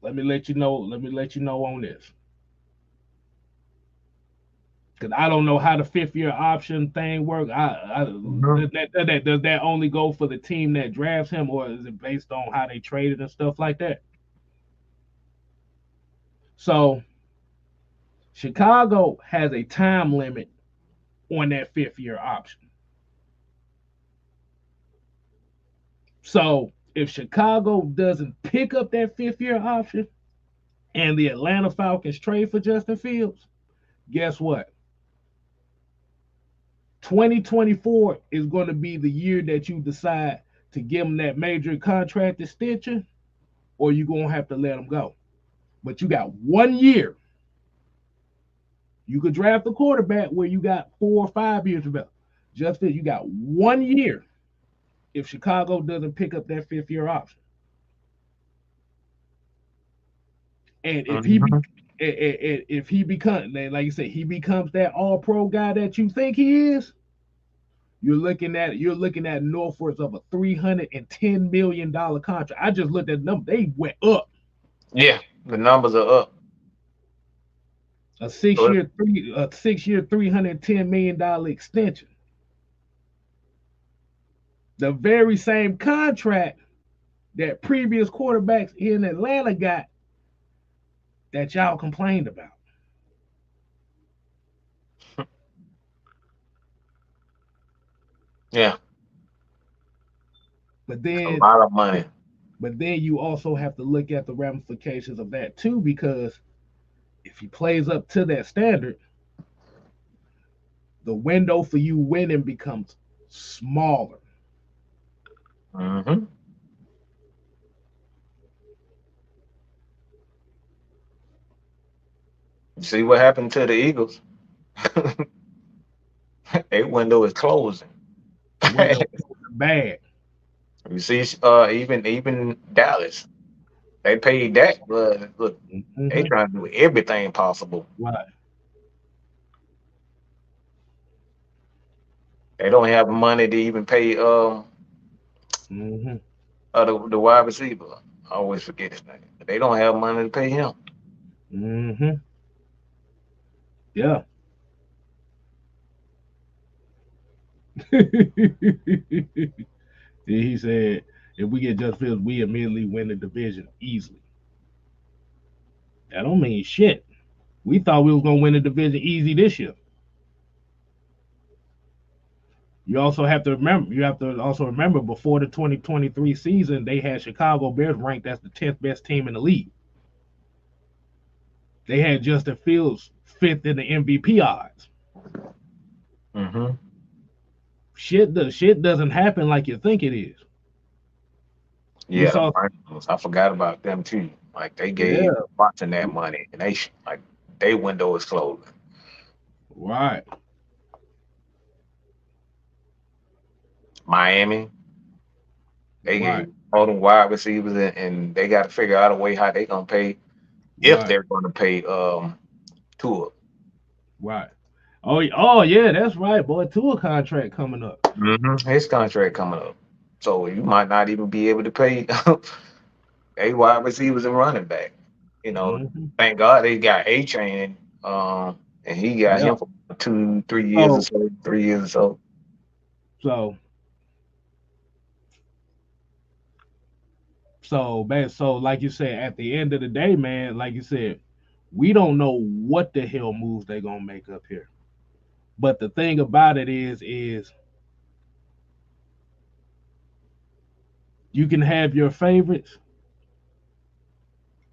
let me let you know on this. Because I don't know how the 5th-year option thing works. Does that only go for the team that drafts him, or is it based on how they traded and stuff like that? So Chicago has a time limit on that 5th-year option. So if Chicago doesn't pick up that 5th-year option and the Atlanta Falcons trade for Justin Fields, guess what? 2024 is going to be the year that you decide to give him that major contract extension, or you're going to have to let him go. But you got 1 year. You could draft a quarterback where you got 4 or 5 years of it. Justin, you got 1 year if Chicago doesn't pick up that 5th-year option. And if he becomes, like you said, he becomes that all-pro guy that you think he is, you're looking at northwards of a $310 million contract. I just looked at the number; they went up. Yeah, the numbers are up. A 6-year, $310 million extension. The very same contract that previous quarterbacks in Atlanta got that y'all complained about. Yeah, But a then lot of money. but then you also have to look at the ramifications of that too, because if he plays up to that standard, the window for you winning becomes smaller. Mm-hmm. See what happened to the Eagles? Their window is closing. The window is bad. You see, even Dallas, they paid that, but look, they Hmm. trying to do everything possible. Right. They don't have money to even pay Hmm. the wide receiver. I always forget his name. They don't have money to pay him. Hmm. Yeah. He said, if we get Just Fields, we immediately win the division easily. That don't mean shit. We thought we was gonna win the division easy this year. You also have to remember. You have to also remember before the 2023 season, they had Chicago Bears ranked as the 10th best team in the league. They had Justin Fields fifth in the MVP odds. Hmm. Shit doesn't happen like you think it is. We Yeah, the saw, Broncos. I forgot about them too. Like they gave yeah, Watson that money, and like their window is closed. right, Miami, they right, gave all them wide receivers, and they got to figure out a way how they gonna pay if right, they're gonna pay Tua. right. Oh yeah, that's right, boy. Tua contract coming up. His contract coming up, so you might not even be able to pay a wide receivers and running back. You know, Hmm. thank God they got A Chain, and he got Yeah. him for 2 3 years or So so, 3 years or so. so so like you said, at the end of the day, man, like you said, we don't know what the hell moves they gonna make up here. But the thing about it is you can have your favorites.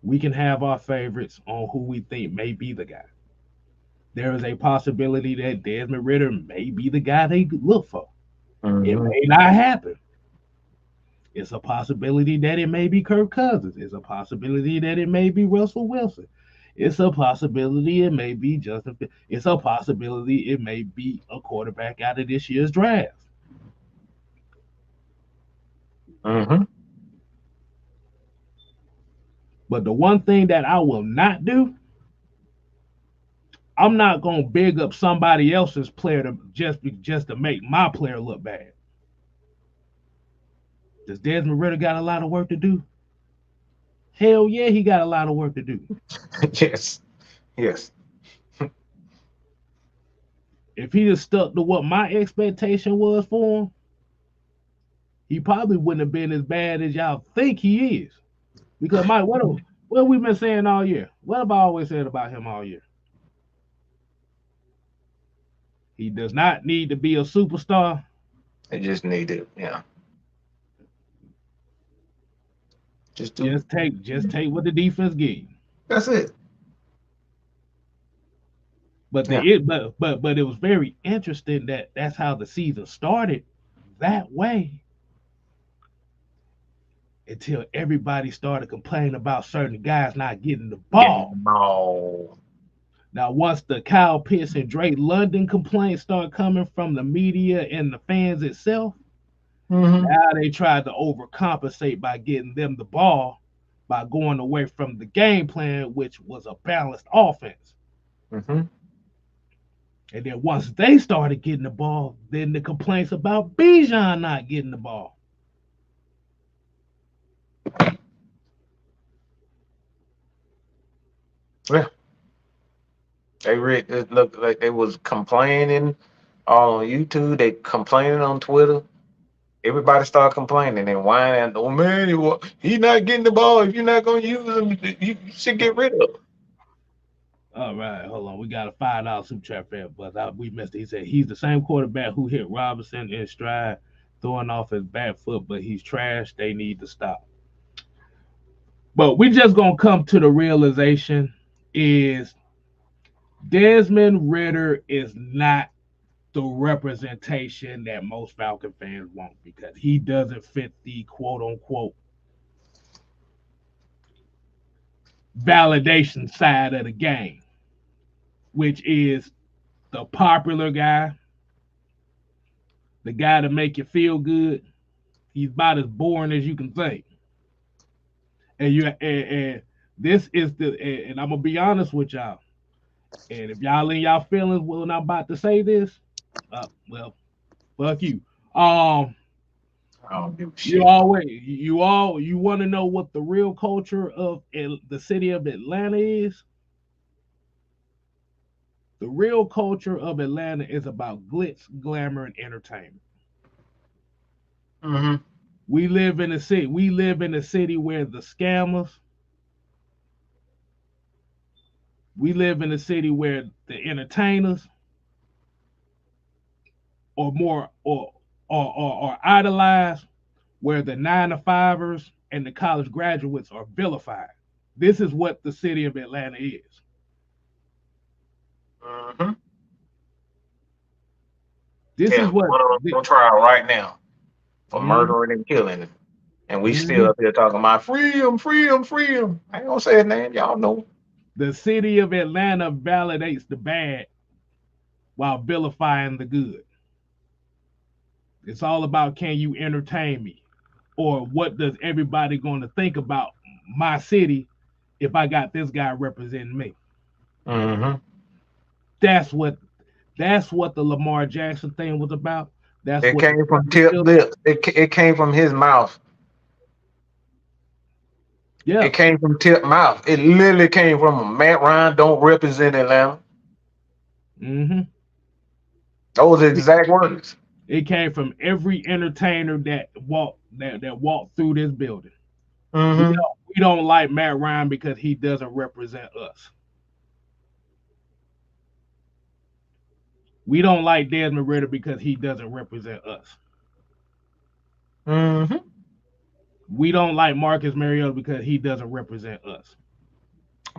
We can have our favorites on who we think may be the guy. There is a possibility that Desmond Ridder may be the guy they look for. It Hmm. may not happen. It's a possibility that it may be Kirk Cousins. It's a possibility that it may be Russell Wilson. It's a possibility it may be Justin. It's a possibility it may be a quarterback out of this year's draft. Hmm. But the one thing that I will not do, I'm not gonna big up somebody else's player to just to make my player look bad. Does Desmond Ritter got a lot of work to do? Hell yeah, he got a lot of work to do. Yes, yes. If he just stuck to what my expectation was for him, he probably wouldn't have been as bad as y'all think he is. Because Mike, what have we been saying all year? What have I always said about him all year? He does not need to be a superstar. They just need to, just do. Just take what the defense gives you. That's it. But Yeah. but it was very interesting that that's how the season started that way until everybody started complaining about certain guys not getting the Getting ball. the ball. Now, once the Kyle Pitts and Drake London complaints start coming from the media and the fans itself, Hmm. now they tried to overcompensate by getting them the ball by going away from the game plan, which was a balanced offense. Hmm. And then once they started getting the ball, then the complaints about Bijan not getting the ball. Yeah. It looked like they was complaining all on YouTube. They complaining on Twitter. everybody start complaining and whining. Oh man, he not getting the ball. If you're not gonna use him, you should get rid of him. All right, hold on. We got a $5 super chat for it, but we missed it. He said he's the same quarterback who hit Robinson in stride, throwing off his back foot, but he's trash. They need to stop. But we just gonna come to the realization is Desmond Ridder is not the representation that most Falcon fans want because he doesn't fit the quote unquote validation side of the game, which is the popular guy, the guy to make you feel good. He's about as boring as you can think. And this is and I'm gonna be honest with y'all. And if y'all in y'all feelings when I'm about to say this, well, fuck you. I don't give a You shit. you want to know what the real culture of the city of Atlanta is? The real culture of Atlanta is about glitz, glamour, and entertainment. Mm-hmm. We live in a city. We live in a city where the scammers. We live in a city where the entertainers are more or idolized, where the 9 to 5ers and the college graduates are vilified. This is what the city of Atlanta is. Mm-hmm. This Yeah, is what. one of them on trial right now for Mhm, murdering and killing. And we still mhm. up here talking about freedom, freedom, freedom. I ain't gonna say his name. Y'all know. The city of Atlanta validates the bad while vilifying the good. It's all about can you entertain me? Or what does everybody going to think about my city if I got this guy representing me? Mm-hmm. That's what the Lamar Jackson thing was about. That's It what the came from Tip Fields. Lips. It came from his mouth. Yeah. It came from Tip mouth. It literally came from him. Matt Ryan don't represent Atlanta. Hmm. Those are It, exact words. it came from every entertainer that walked through this building. Mm-hmm. We don't like Matt Ryan because he doesn't represent us. We don't like Desmond Ridder because he doesn't represent us. Mm-hmm. We don't like Marcus Mariota because he doesn't represent us.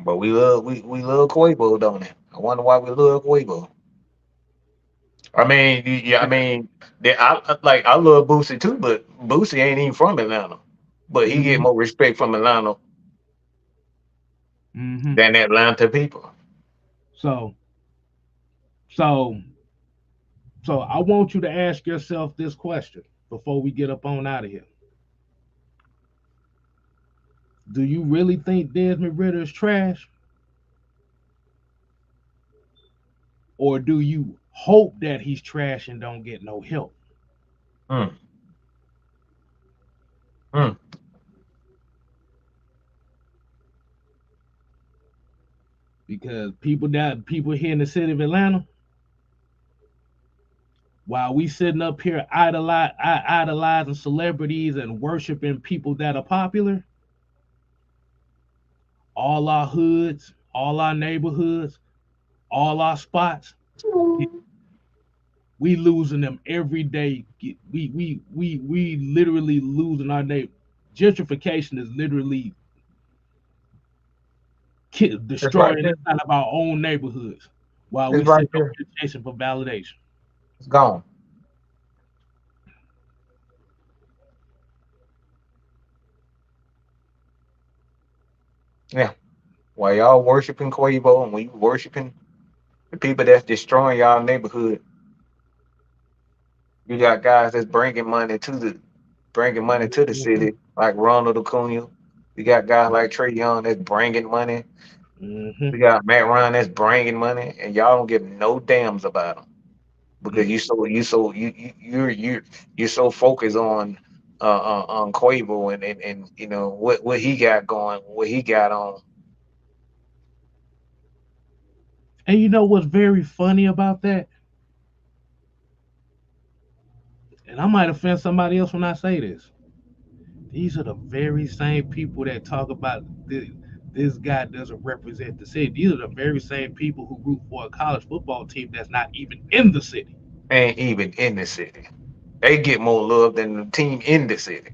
But we love Quavo, don't we? I wonder why we love Quavo. I mean, yeah, I mean, I love Boosie too, but Boosie ain't even from Atlanta. But he get Mm-hmm. more respect from Atlanta Mm-hmm. than Atlanta people. So, so, so I want you to ask yourself this question before we get up on out of here. Do you really think Desmond Ridder is trash? Or do you hope that he's trash and don't get no help? Mm, mm. Because people here in the city of Atlanta, while we sitting up here idolizing celebrities and worshiping people that are popular, all our hoods, all our neighborhoods, all our spots, we losing them every day. We literally losing our neighbor. Gentrification is literally It's right destroying there. inside of our own neighborhoods while It's we right sit up there. here chasing for validation. It's gone. Yeah. While y'all worshiping Quavo and we worshiping the people that's destroying y'all neighborhood, you got guys that's bringing money to the Mm-hmm. city, like Ronald Acuna. You got guys like Trey Young that's bringing money. Mm-hmm. We got Matt Ryan that's bringing money, and y'all don't give no damns about them because you're so focused on Quavo and you know what he got going, what he got on. And you know what's very funny about that? And and I might offend somebody else when I say this. These are the very same people that talk about this guy doesn't represent the city. These are the very same people who root for a college football team that's not even in the city. Ain't even in the city. They get more love than the team in the city.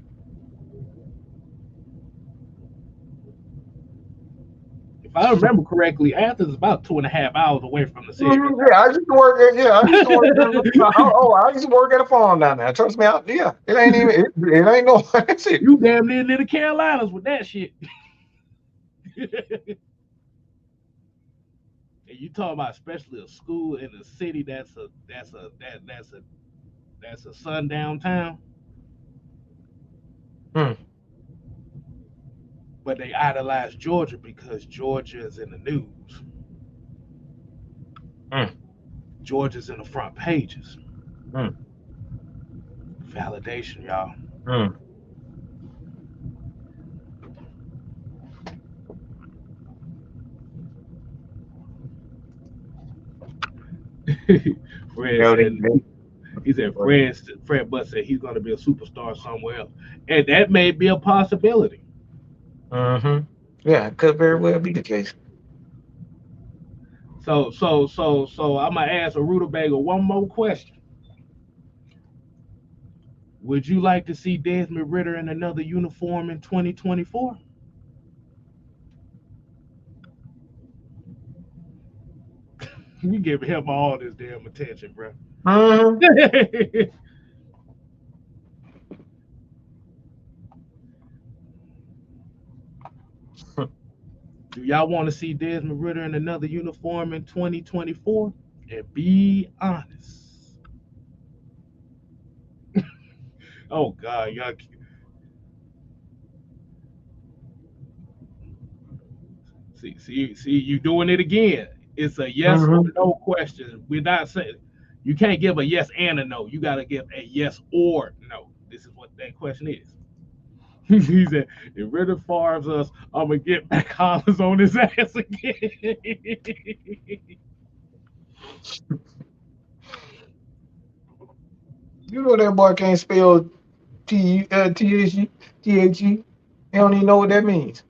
If I remember correctly, Athens is about 2.5 hours away from the city. Yeah, I used to work at I used to work I used to work at a farm down there. Trust me, it ain't even it ain't no city. You damn near the Carolinas with that shit. And you talking about especially a school in a city that's a sundown town. Hmm. But they idolize Georgia because Georgia is in the news. Georgia's in the front pages. Validation, y'all. Fred Butt said he's going to be a superstar somewhere else, and that may be a possibility. Yeah, it could very well be the case. So I'm gonna ask a rutabaga one more question. Would you like to see Desmond Ridder in another uniform in 2024? We give him all this damn attention, bro. Do y'all want to see Desmond Ridder in another uniform in 2024? And be honest. Oh God, y'all. See, you doing it again. It's a yes or no question. We're not saying you can't give a yes and a no. You got to give a yes or no. This is what that question is. He said, if Ridder farms us, I'm gonna get back Hollins on his ass again. You know that boy can't spell THE. He don't even know what that means.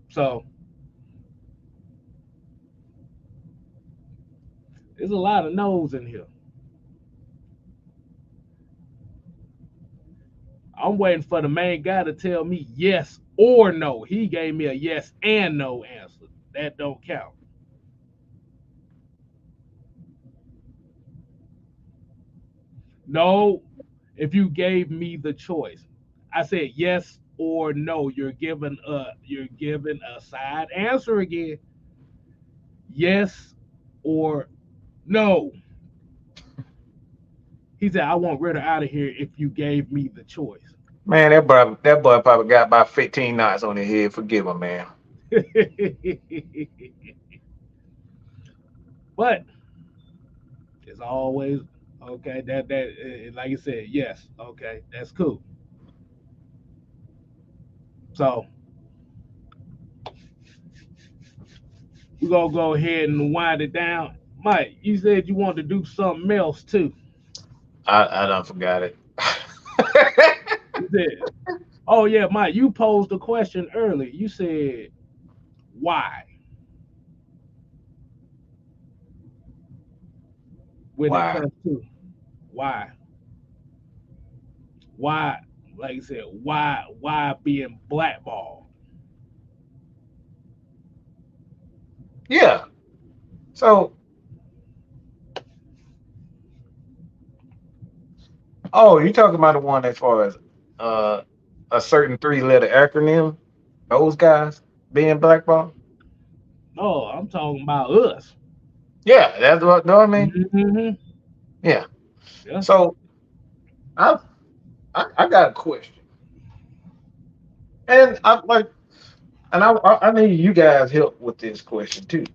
So there's a lot of no's in here. I'm waiting for the main guy to tell me yes or no. He gave me a yes and no answer. That don't count. No, if you gave me the choice. I said yes or no. You're given a side answer again. Yes or no. He said, I want Ridder out of here if you gave me the choice. Man, that boy probably got about 15 knots on his head. Forgive him, man. But it's always okay. That like you said, yes, okay, that's cool. So we're gonna go ahead and wind it down. Mike, you said you wanted to do something else too. I done forgot it. You said, oh yeah, Mike, you posed a question earlier. You said why? When Why? it comes to why? Why, like you said, why being blackballed? Yeah. So, you talking about the one as far as a certain 3-letter acronym? Those guys being blackballed? No, I'm talking about us. Yeah, that's what I mean. Mm-hmm. Yeah. Yeah. So I got a question, and I need you guys help with this question too,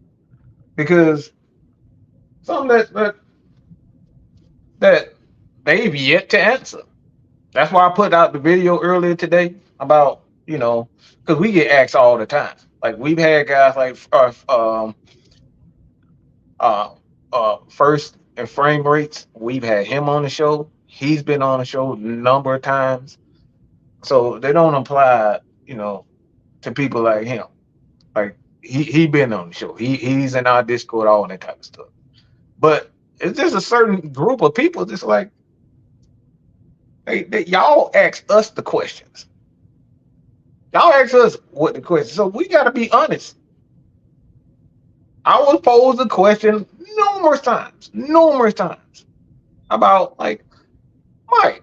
because something that they've yet to answer. That's why I put out the video earlier today about because we get asked all the time. Like we've had guys like first in frame rates. We've had him on the show. He's been on the show a number of times. So they don't apply, to people like him. Like he been on the show. He's in our Discord, all that type of stuff. But it's just a certain group of people just like y'all ask us the questions. Y'all ask us what the question. So we gotta be honest. I was posed a question numerous times about like, Mike,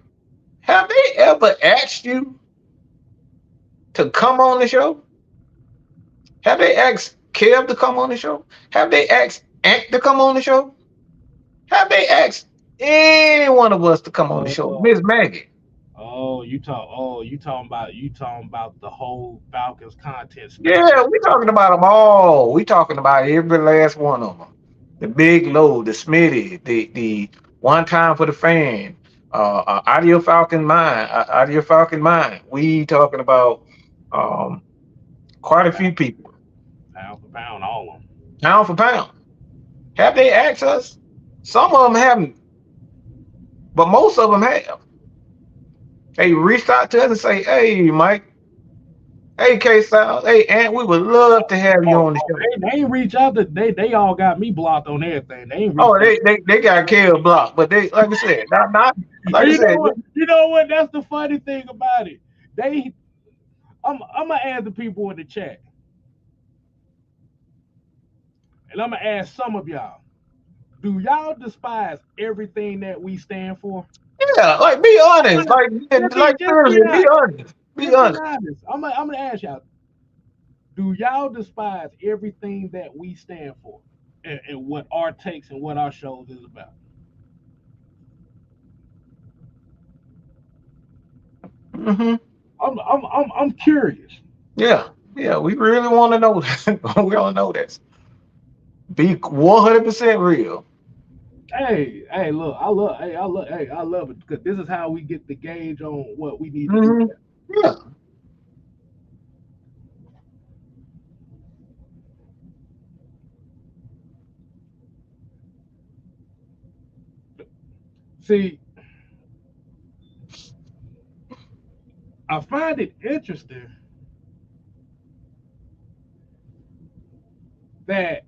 have they ever asked you to come on the show? Have they asked Kev to come on the show? Have they asked Ant to come on the show? Have they asked any one of us to come on the show? Miss Maggie. You talking about the whole Falcons content space. Yeah, we talking about them all. We talking about every last one of them. The Big Low, the Smitty, the One Time for the Fan, Audio Falcon Mind, Audio Falcon Mind. We talking about quite a few people. Pound for pound, all of them. Pound for pound. Have they asked us? Some of them haven't, but most of them have. They reached out to us and say, "Hey, Mike. Hey, K South. Hey, Ant. We would love to have you on the show." They ain't reach out to they all got me blocked on everything. They ain't reached Oh, out. they got Kev blocked, but they, like I said, not like I You said. know what? That's the funny thing about it. I'm gonna ask the people in the chat, and I'm gonna ask some of y'all. Do y'all despise everything that we stand for? Yeah, like be honest, like seriously, be honest, be Just honest. honest. I'm gonna ask y'all. Do y'all despise everything that we stand for, and what our takes and what our shows is about? Hmm. I'm curious. Yeah, yeah, we really want to know that. We want to know this. Be 100% real. Look, I love it because this is how we get the gauge on what we need to do. Hmm. Yeah. See, I find it interesting that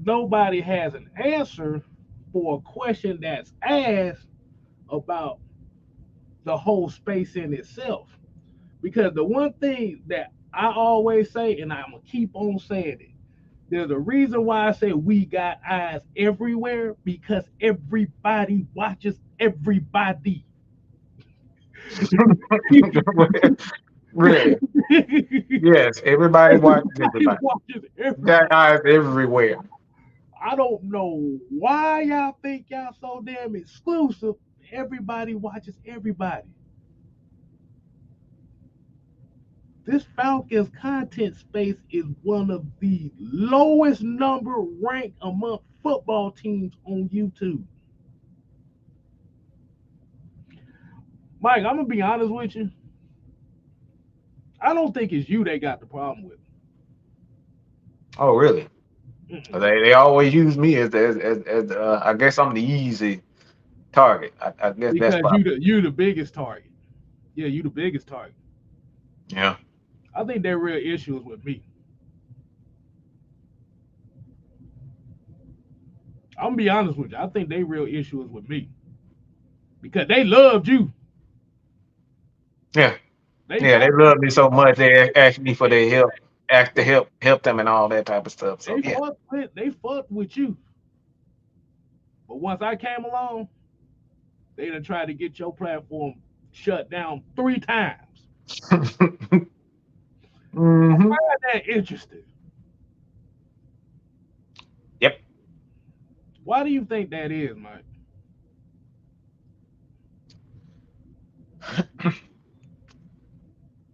nobody has an answer for a question that's asked about the whole space in itself. Because the one thing that I always say, and I'm gonna keep on saying it, there's a reason why I say we got eyes everywhere because everybody watches everybody. Really? Yes. Everybody watches Everybody everybody. watches everybody. That eyes everywhere. I don't know why y'all think y'all so damn exclusive. Everybody watches everybody. This Falcons content space is one of the lowest number ranked among football teams on YouTube. Mike, I'm gonna be honest with you. I don't think it's you they got the problem with. Oh, really? Mm-mm. They always use me as I guess I'm the easy target. I guess that's Because probably. you the biggest target. Yeah, you the biggest target. Yeah. I think their real issue is with me. I'm gonna be honest with you. I think their real issue is with me because they loved you. Yeah. They Yeah. They fought. love me so much. They ask me for their help, ask to help them and all that type of stuff. So yeah. They fucked with you. But once I came along, they done tried to get your platform shut down 3 times. I Hmm. find that interesting. Yep. Why do you think that is, Mike?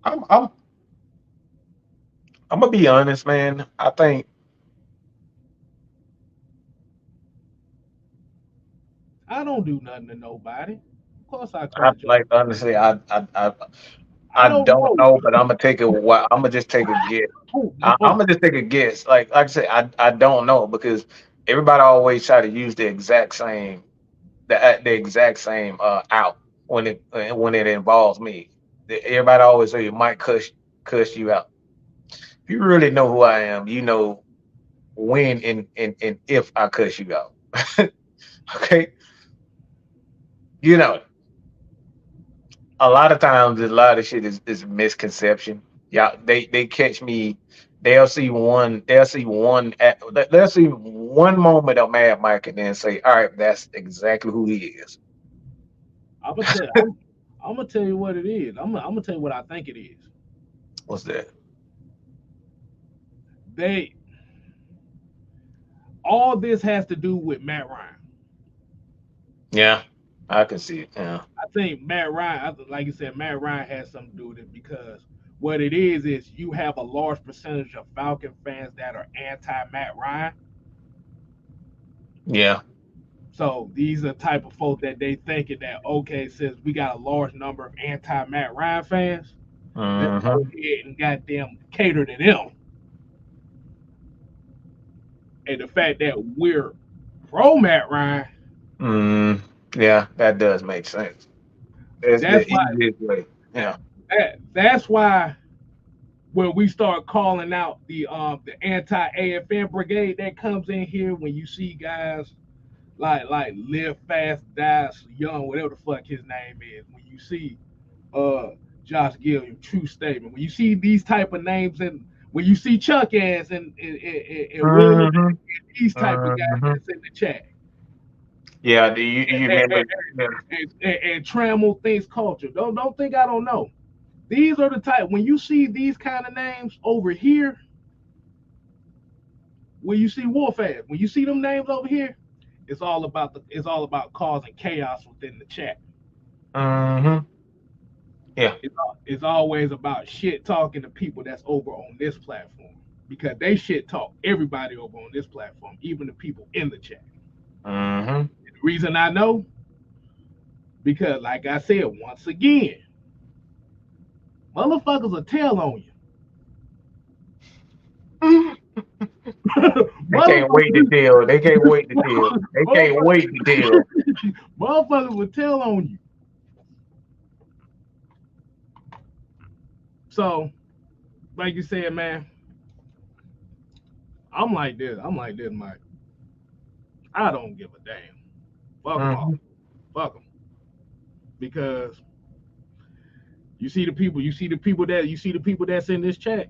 I'm I'm I'm gonna be honest, man. I think I don't do nothing to nobody. Of course I I credit you. like honestly, I I don't don't know. know, but I'm gonna take a while. I'm gonna just take a guess. I don't I'm know. gonna just take a guess. Like I said, I don't know because everybody always try to use the exact same out when it involves me. Everybody always say it might cuss you out. If you really know who I am, you know when and if I cuss you out. Okay, you know a lot of times a lot of shit is a misconception. Yeah, they catch me. They'll see one moment of Mad Mike and then say, all right, that's exactly who he is. I'm gonna tell. I'm gonna tell you what it is. I'm gonna tell you what I think it is. What's that? They all this has to do with Matt Ryan. Yeah, I can see it. Yeah. I think Matt Ryan, like you said, Matt Ryan has something to do with it because what it is you have a large percentage of Falcon fans that are anti Matt Ryan. Yeah. So these are the type of folk that they thinking that okay, since we got a large number of anti Matt Ryan fans, let's go Mm-hmm. ahead and goddamn cater to them. And the fact that we're pro Matt Ryan, Mm, yeah, that does make sense. It's that's the why easiest way. Yeah. that's why when we start calling out the anti AFN brigade that comes in here, when you see guys like live fast, die young, whatever the fuck his name is, when you see uh Josh Gilliam, true statement, when you see these type of names, and when you see Chuck ass and William Mm-hmm. and these type of guys Mm-hmm. that's in the chat Yeah. Do you and, remember? Yeah. and trammel things culture. Don't think I don't know. These are the type when you see these kind of names over here, when you see warfare, when you see them names over here, it's all about causing chaos within the chat. Mm-hmm. Yeah. It's always about shit talking to people that's over on this platform because they shit talk everybody over on this platform, even the people in the chat. Mm-hmm. The reason I know because, like I said, once again, motherfuckers will tell on you. They can't wait to motherfuckers, deal. They can't wait to deal. They can't motherfuckers, wait to deal. motherfuckers will tell on you. So, like you said, man, I'm like this. I'm like this, Mike. I don't give a damn. Fuck them Mm-hmm. all. Fuck them. Because you see the people that's in this chat.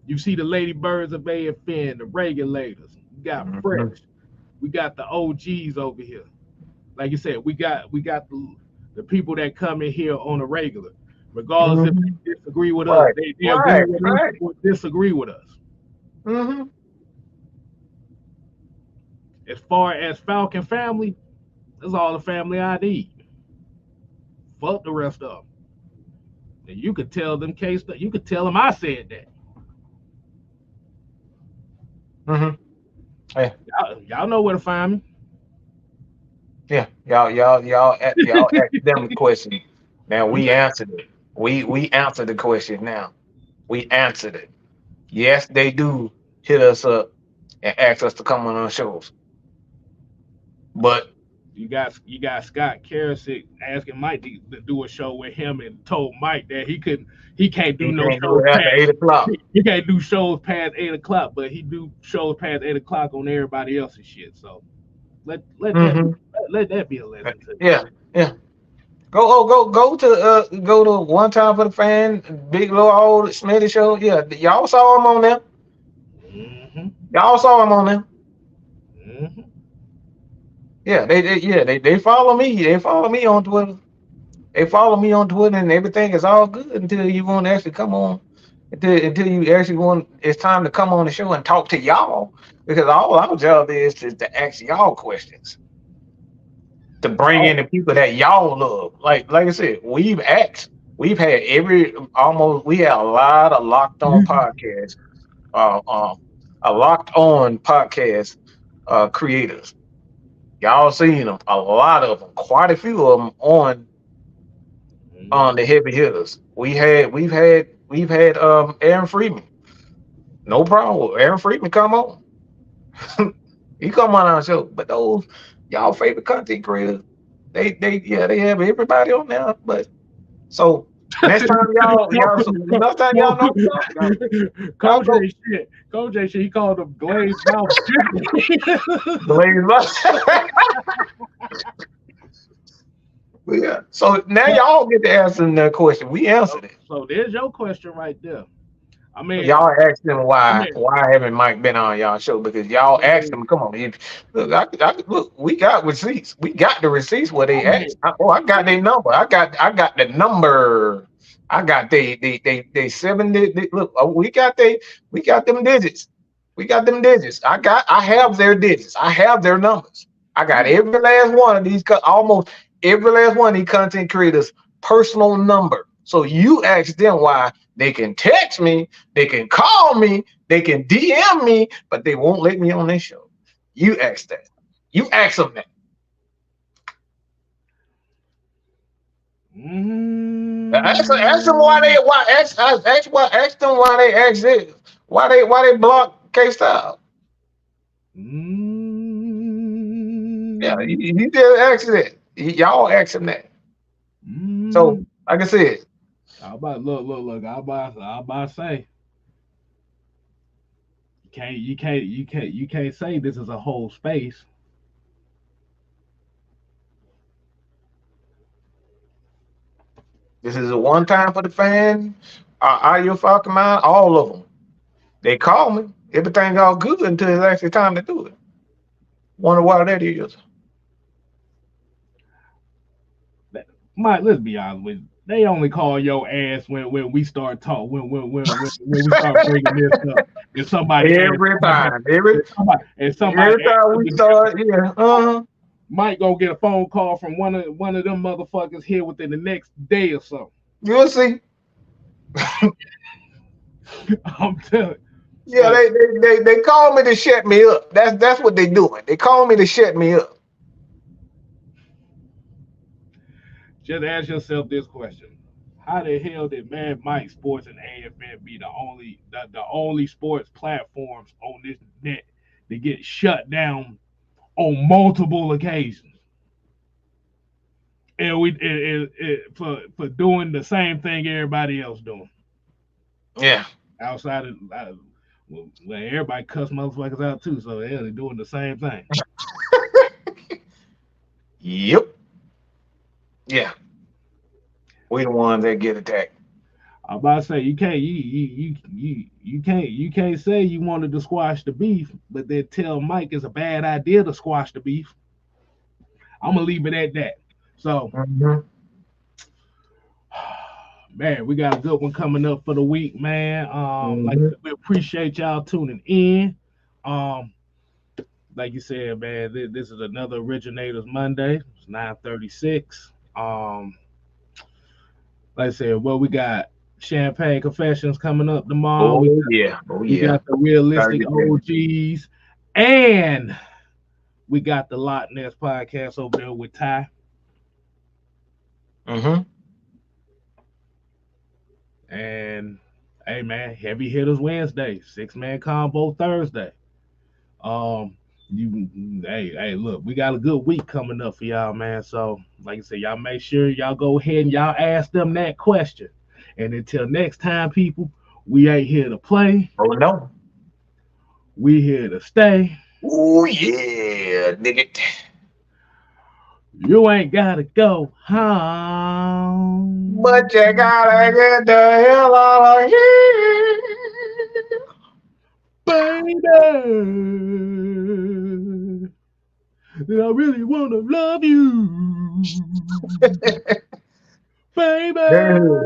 You see the lady birds of AFN, the regulators. We got Mm-hmm. fresh. We got the OGs over here. Like you said, we got the people that come in here on a regular, regardless if Mm-hmm. they disagree with us, Right. they agree Right. with us Right. or disagree with us. Mm-hmm. As far as Falcon family, that's all the family I need. Fuck the rest of them. And you could tell them case that you could tell them I said that. Mm-hmm. Yeah. Y'all know where to find me. Yeah. Y'all ask them the question. Now we answered it. We answered the question now. We answered it. Yes, they do hit us up and ask us to come on our shows. But You got Scott Karasik asking Mike to do a show with him and told Mike that he can't do he no can't do shows it after past 8 o'clock. he can't do shows past 8 o'clock, but he do shows past 8 o'clock on everybody else's shit. So let that be Mm-hmm. let that be a lesson to you. Yeah. Yeah. Go to One Time for the Fan, Big Little Old Smitty show. Yeah, y'all saw him on there. Mm-hmm. Y'all saw him on there. Mm-hmm. Yeah, they follow me. They follow me on Twitter. They follow me on Twitter, and everything is all good until you want to actually come on. Until you actually want, it's time to come on the show and talk to y'all, because all our job is to ask y'all questions, to bring in Oh, the people that y'all love. Like I said, we've had we had a lot of locked on podcasts, uh, uh, a locked on podcast creators. Y'all seen them, a lot of them, quite a few of them on mm-hmm. the heavy hitters. We've had Aaron Freeman. No problem. Aaron Friedman come on. He come on our show. But those y'all favorite content creators, they have everybody on there. But so next time y'all next time y'all know y'all go Coach shit, he called them glazed mouth. Yeah. So now y'all get to answer that question. We answered it. So there's your question right there. I mean, Y'all asked him why haven't Mike been on y'all show? Because y'all asked him, come on, look, we got receipts. We got the receipts where they asked. I got their number. I got the number. I got they 7 look, we got them digits. We got them digits. I have their digits. I have their numbers. I got every last one of these almost every last one of these content creators' personal number. So you ask them why. They can text me, they can call me, they can DM me, but they won't let me on their show. You ask that. You ask them that. Ask them why they ask them why they ask this. Why they block K-Style. Yeah, you just ask that. Y'all ask them that. So like I said. I about look. I about to say you can't say this is a whole space. This is a one time for the fans. Are you Falcon mind? All of them. They call me. Everything's all good until it's actually time to do it. Wonder why that is. Mike, let's be honest with you. They only call your ass when we start talking when we start bringing this up. If somebody every time we start, Mike gonna get a phone call from one of them motherfuckers here within the next day or so. You'll see. I'm telling you. Yeah, they call me to shut me up. That's what they doing. They call me to shut me up. Just ask yourself this question: how the hell did Mad Mike Sports and AFN be the only sports platforms on this net that get shut down on multiple occasions? And for doing the same thing everybody else doing. Yeah. Outside of well, everybody cuss motherfuckers out too, so they're doing the same thing. Yep. Yeah. We the ones that get attacked. I'm about to say you can't say you wanted to squash the beef, but then tell Mike it's a bad idea to squash the beef. I'm gonna leave it at that. So, man, we got a good one coming up for the week, man. Like we appreciate y'all tuning in. Like you said, man, this is another Originators Monday. It's 9:36. Like I said, well, we got Champagne Confessions coming up tomorrow. We got the Realistic OGs, and we got the Lot Ness podcast over there with Ty. And hey, man, Heavy Hitters Wednesday, 6-man combo Thursday. Hey, look, we got a good week coming up for y'all, man. So, like I said, y'all make sure y'all go ahead and y'all ask them that question. And until next time, people, we ain't here to play. Oh no, we here to stay. Oh yeah, nigga. You ain't gotta go home, but you gotta get the hell out of here, baby. I really wanna love you, baby. Yeah.